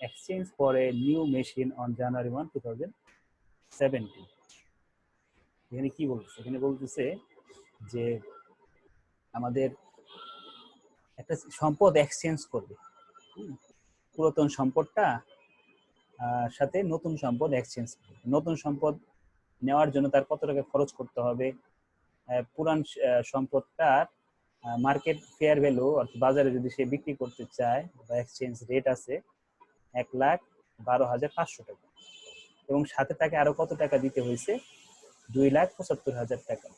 exchanged for a new machine on January 1, 2017. এখানে কি বলতেছে? এখানে বলতেছে যে আমাদের একটা সম্পদ এক্সচেঞ্জ করবে, পুরাতন সম্পদটা সাথে নতুন সম্পদ এক্সচেঞ্জ করবে। নতুন সম্পদ নেওয়ার জন্য তার কত টাকা খরচ করতে হবে? পুরান সম্পদটার মার্কেট ফেয়ার ভ্যালু অর্থাৎ বাজারে যদি সে বিক্রি করতে চায় বা এক্সচেঞ্জ রেট আছে 1,12,500 টাকা, এবং সাথে তাকে আরো কত টাকা দিতে হয়েছে? 2,75,000 টাকা।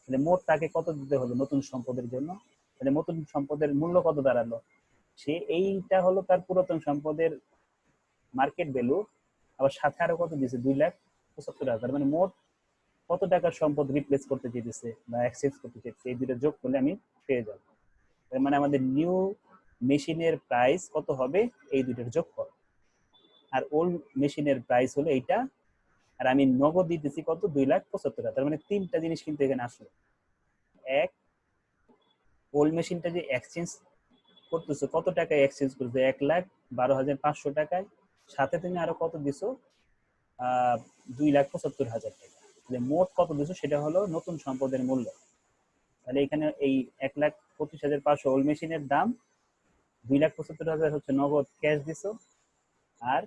তাহলে মোট তাকে কত দিতে হলো নতুন সম্পদের জন্য? তাহলে নতুন সম্পদের মূল্য কত দাঁড়ালো? সে এইটা হলো তার পুরাতন সম্পদের মার্কেট ভ্যালু, আবার সাথে আরো কত দিয়েছে? 2,75,000। মানে মোট কত টাকার সম্পদ রিপ্লেস করতে চেয়েছে বা এক্সচেঞ্জ করতে চেয়েছে, এই দুটো যোগ করলে আমি পেয়ে যাব। মানে আমাদের নিউ মেশিনের প্রাইস কত হবে? এই দুটোর যোগফল। আর ওল্ড মেশিনের প্রাইস হলো এইটা, আর আমি নগদ দিতেছি কত? 2,75,000। তার মানে 3টা জিনিস কিন্তু এখানে আসলো। এক, ওল্ড মেশিনটা যে এক্সচেঞ্জ করতেছো কত টাকায় এক্সচেঞ্জ করছো? 1,12,500 টাকায়, সাথে তুমি আরো কত দিছো? 2,75,000 টাকা। মোট কত দিছো সেটা হলো নতুন সম্পদের মূল্য। তাহলে এখানে এই 1,25,500 ওল্ড মেশিনের দাম, 2,75,000 হচ্ছে নগদ ক্যাশ দিছো, আর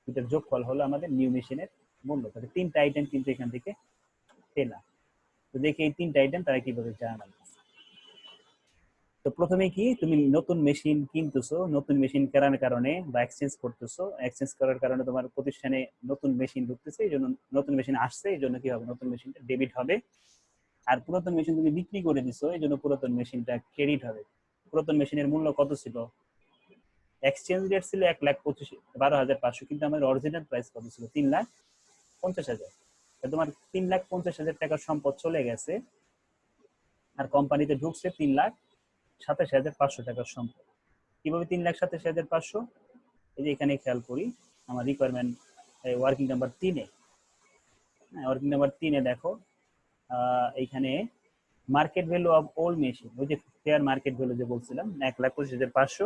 দুটার যোগফল হলো আমাদের নিউ মেশিনের মূল্য। তাহলে 3টা আইটেম কিন্তু এখান থেকে পেলাম। তো দেখি এই 3টা আইটেম তারা কিভাবে জানাবে। তো প্রথমে কি, তুমি নতুন মেশিন কিনতেছো, নতুন মেশিন কেনার কারণে বা এক্সচেঞ্জ করতেছো, এক্সচেঞ্জ করার কারণে তোমার প্রতিষ্ঠানে নতুন মেশিন ঢুকতেছে, এই জন্য নতুন মেশিন আসছে, এই জন্য কি হবে? নতুন মেশিনটা ডেবিট হবে। আর পুরাতন মেশিন তুমি বিক্রি করে দিছো, এই জন্য পুরাতন মেশিনটা ক্রেডিট হবে। পুরাতন মেশিনের মূল্য কত ছিল? এক্সচেঞ্জ রেট ছিল 1,12,500, কিন্তু আমাদের অরিজিনাল প্রাইস কত ছিল? 3,50,000। তোমার 3,50,000 টাকার সম্পদ চলে গেছে, আর কোম্পানিতে ঢুকছে 3,27,500 টাকার সম্পদ। কিভাবে 3,27,500? এই যে এখানে খেয়াল করি, আমার রিকোয়ারমেন্ট ওয়ার্কিং নাম্বার 3-এ, ওয়ার্কিং নাম্বার 3-এ দেখো এইখানে market value of old machine, ওই যে ফেয়ার মার্কেট ভ্যালু যে বলছিলাম 1,25,500,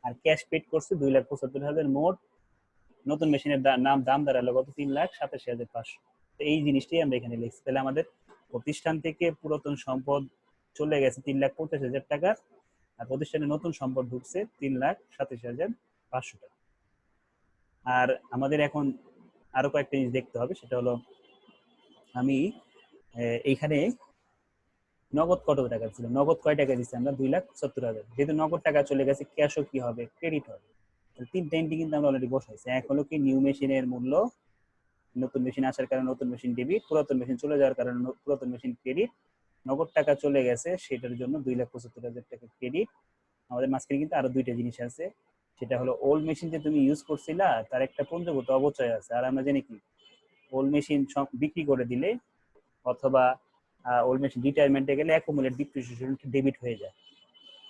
আর ক্যাশ পেড করছে 2,75,000, মোট নতুন মেশিনের দাম দাঁড়ালো কত? 3,87,500। এই জিনিসটাই আমরা এখানে লিখছি। তাহলে আমাদের প্রতিষ্ঠান থেকে পুরাতন সম্পদ চলে গেছে 3,50,000 টাকার, আর প্রতিষ্ঠানে নতুন সম্পদ ঢুকছে 3,87,500 টাকা। আর আমাদের এখন আরো কয়েকটা জিনিস দেখতে হবে, সেটা হলো আমি এইখানে নগদ কত টাকা ছিল, নগদ কয় টাকা দিচ্ছি আমরা? 2,75,000। যেহেতু নগদ টাকা চলে গেছে, ক্যাশও কি হবে? ক্রেডিট হবে। তিনটা এন্ট্রি কিন্তু আমরা অলরেডি বসাইছি। এক হলো কি নিউ মেশিনের মূল্য, নতুন মেশিন আসার কারণে নতুন মেশিন ডেবিট, পুরাতন মেশিন চলে যাওয়ার কারণে পুরাতন মেশিন ক্রেডিট, নগদ টাকা চলে গেছে সেটার জন্য 2,75,000 টাকা ক্রেডিট। আমাদের মাঝখানে কিন্তু আরো দুইটা জিনিস আছে, সেটা হলো ওল্ড মেশিন যে তুমি ইউজ করছিলা তার একটা পঞ্জগত অবচয় আছে। আর আমরা জানি কি ওল্ড মেশিন বিক্রি করে দিলে অথবা ওল্ড মেশিন রিটায়ারমেন্টে গেলে অ্যাকুমুলেট ডিপ্রিসিয়েশন ডেবিট হয়ে যায়।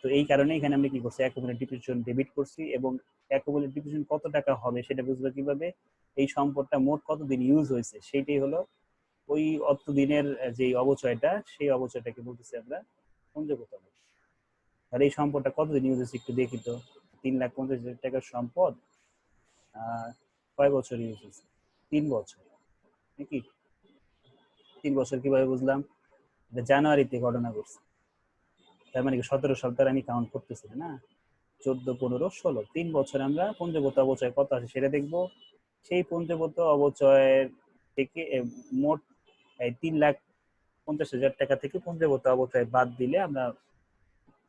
তো এই কারণে এখানে আমরা কি করছি, অ্যাকুমুলেট ডিপ্রিসিয়েশন ডেবিট করছি। এবং অ্যাকুমুলেট ডিপ্রিসিয়েশন কত টাকা হবে সেটা বুঝবো কিভাবে? এই সম্পদটা মোট কতদিন ইউজ হয়েছে সেইটাই হলো ওই অত দিনের যে অবচয়টা, সেই অবচয়টাকে বলতেছি আমরা পঞ্জগত অবচয়। তাহলে এই সম্পদটা কতদিন ইউজ হয়েছে একটু দেখি তো। 3,50,000 টাকার সম্পদ কয় বছর ইউজ হয়েছে? 3 বছর নাকি? 3 বছর কিভাবে বুঝলাম? জানুয়ারিতে ঘটনা করছে, তার মানে কি 17 সপ্তাহ আমি কাউন্ট করতেছি না, 14, 15, 16, 3 বছর আমরা পঞ্জগত অবচয় কত আছে সেটা দেখবো। সেই পঞ্জগত অবচয়ের থেকে মোট 3,50,000 টাকা থেকে পঞ্জগত অবচয় বাদ দিলে আমরা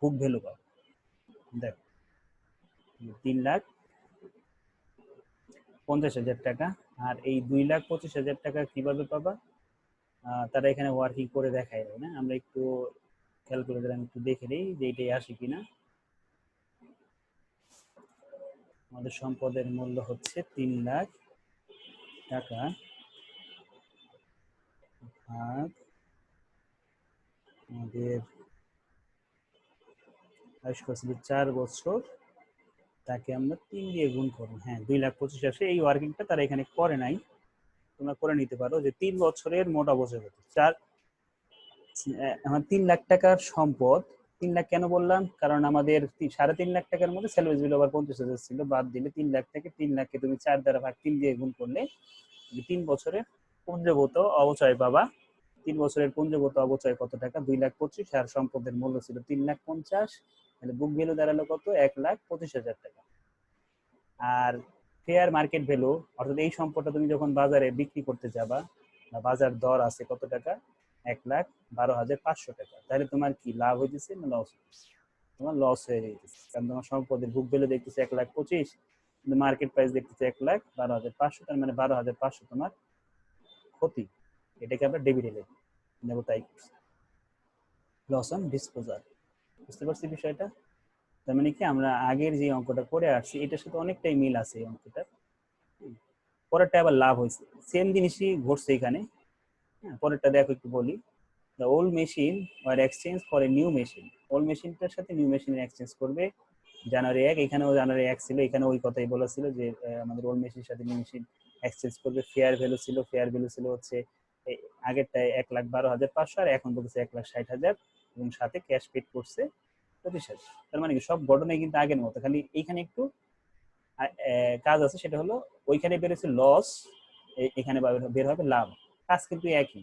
বুক ভ্যালু পাবো। দেখ 3,50,000 টাকা, আর এই 2,25,000 টাকা কিভাবে পাবা? তারা এখানে ওয়ার্কিং করে দেখায় না, আমরা একটু ক্যালকুলেটর আমি একটু দেখে নিই যে এটাই আসে কিনা। আমাদের সম্পদের মূল্য হচ্ছে 3 লাখ টাকা ভাগ আমাদের আয়ুষ করছিল 4 বছর, তাকে আমরা 3 দিয়ে গুণ করবো। হ্যাঁ 2,25,000 আসে। এই ওয়ার্কিংটা তারা এখানে করে নাই, তোমরা করে নিতে পারো যে 3 বছরের মোট অবচয় কত। আমার 3 লাখ টাকার সম্পদ। 3 লাখ কেন বললাম? কারণ আমাদের 3.5 লাখ টাকার মধ্যে স্যালারি বিল আবার 50,000 ছিল, বাদ দিলে 3 লাখ থেকে 3 লাখকে তুমি 4 দ্বারা ভাগ 3 দিয়ে গুণ করলে 3 বছরের পুঞ্জগত অবচয় পাবা। 3 বছরের পুঞ্জগত অবচয় কত টাকা? 2,25,000, আর সম্পদের মূল্য ছিল 3,50,000। তাহলে বুক ভ্যালু দাঁড়ালো কত? 1,25,000 টাকা। আর ফেয়ার মার্কেট ভ্যালু, অর্থাৎ এই সম্পদটা তুমি যখন বাজারে বিক্রি করতে যাবা, বাজার দর আছে কত টাকা? 1,12,500 টাকা। তাহলে তোমার কি লাভ হইতেছে না লস হইতেছে? তোমার লস হয়ে যাইতেছে, কারণ তোমার সম্পদের বুক ভ্যালু দেখতেছে 1,25,000, কিন্তু মার্কেট প্রাইস দেখতেছে 1,12,500, তার মানে 12,500 তোমার ক্ষতি। এটাকে আমরা ডেবিটে নেবো, তাই লস অন ডিসপোজাল। বুঝতে পারছি বিষয়টা? তার মানে কি আমরা আগের যে অঙ্কটা করে আসছি এটার সাথে অনেকটাই মিল আছে এই অঙ্কটা। পরেরটা আবার লাভ হয়েছে, সেম জিনিসই ঘটছে এখানে। হ্যাঁ পরেরটা দেখো একটু বলি। The old machine were exchange for a new machine. Old মেশিনটার সাথে নিউ মেশিনের এক্সচেঞ্জ করবে জানুয়ারি 1। এখানেও জানুয়ারি 1 ছিল, এখানে ওই কথাই বলা ছিল যে আমাদের ওল্ড মেশিনের সাথে নিউ মেশিন এক্সচেঞ্জ করবে। ফেয়ার ভ্যালু ছিল, ফেয়ার ভ্যালু ছিল হচ্ছে আগেরটায় 1,12,500, আর এখন বলছে 1,60,000, এবং সাথে ক্যাশ পেড করছে 25,000। তার মানে কি সব ঘটনাই কিন্তু আগের মতো, খালি এইখানে একটু কাজ আছে, সেটা হলো ওইখানে বেরোচ্ছে লস, এখানে বের হবে লাভ। কাজ কিন্তু একই,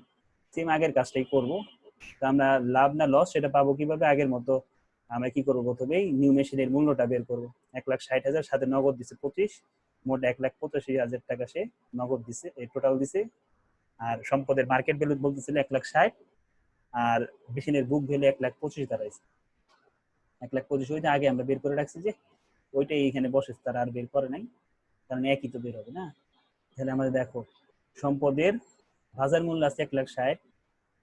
সেম আগের কাজটাই করব। তো আমরা লাভ না লস সেটা পাবো কিভাবে? আগের মতো আমরা কি করবো, প্রথমেই নিউ মেশিনের মূল্যটা বের করবো। 1,60,000, সাথে নগদ দিছে 25, মোট 1,85,000 টাকা সে নগদ দিছে, টোটাল দিছে। আর সম্পদের মার্কেট ভ্যালু বলতেছিল 1,60,000, আর মেশিনের বুক ভ্যালু 1,25,000 দাঁড়াইছে। 1,25,000 ওইটা আগে আমরা বের করে রাখছি, যে ওইটাই এখানে বসে, তারা আর বের করে নাই, কারণ একই তো বের হবে না। তাহলে আমাদের দেখো সম্পদের বাজার মূল্য আছে 1,60,000,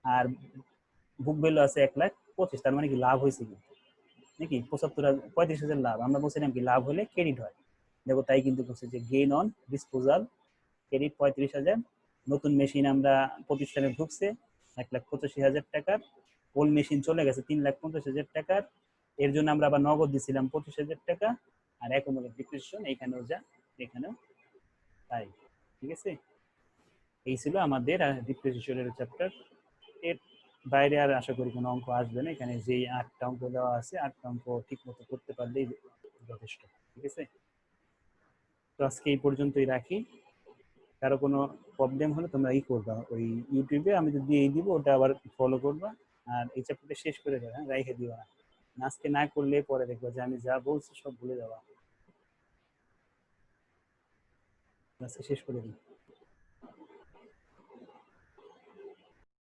আর বুক ভ্যালু আছে 1,25,000, তার মানে কি লাভ হয়েছে কি নাকি? 35,000 লাভ। আমরা বলছিলাম কি লাভ হলে ক্রেডিট হয়, দেখো তাই কিন্তু বলছে যে গেইন অন ডিসপোজাল ক্রেডিট 35,000, নতুন মেশিন আমরা প্রতিষ্ঠানে ঢুকছে 1,85,000 টাকার, ওল্ড মেশিন চলে গেছে 3,50,000 টাকার। এর জন্য আমরা আবার নগদ দিছিলাম 25,000 টাকা। আর অ্যাকুমুলেট ডিপ্রিসিয়েশন এখানেও যা এখানেও তাই। ঠিক আছে, এই ছিল আমাদের ডিপ্রিসিয়েশনের চ্যাপ্টার। এর বাইরে আর আশা করি কোনো অঙ্ক আসবে না। এখানে যেই 8টা অঙ্ক দেওয়া আছে 8টা অঙ্ক ঠিক মতো করতে পারলেই যথেষ্ট। ঠিক আছে, তো আজকে এই পর্যন্তই রাখি। কারো কোনো প্রবলেম হলে তোমরা করবা, ওই ইউটিউবে আমি তো দিয়েই দিব, ওটা আবার ফলো করবা। আর এই চ্যাপ্টারটা শেষ করে দেবে, হ্যাঁ, রাইখে দিও না। আজকে না করলে পরে দেখবা যে আমি যা বলছি সব ভুলে যাওয়া। আজকে শেষ করে দিই।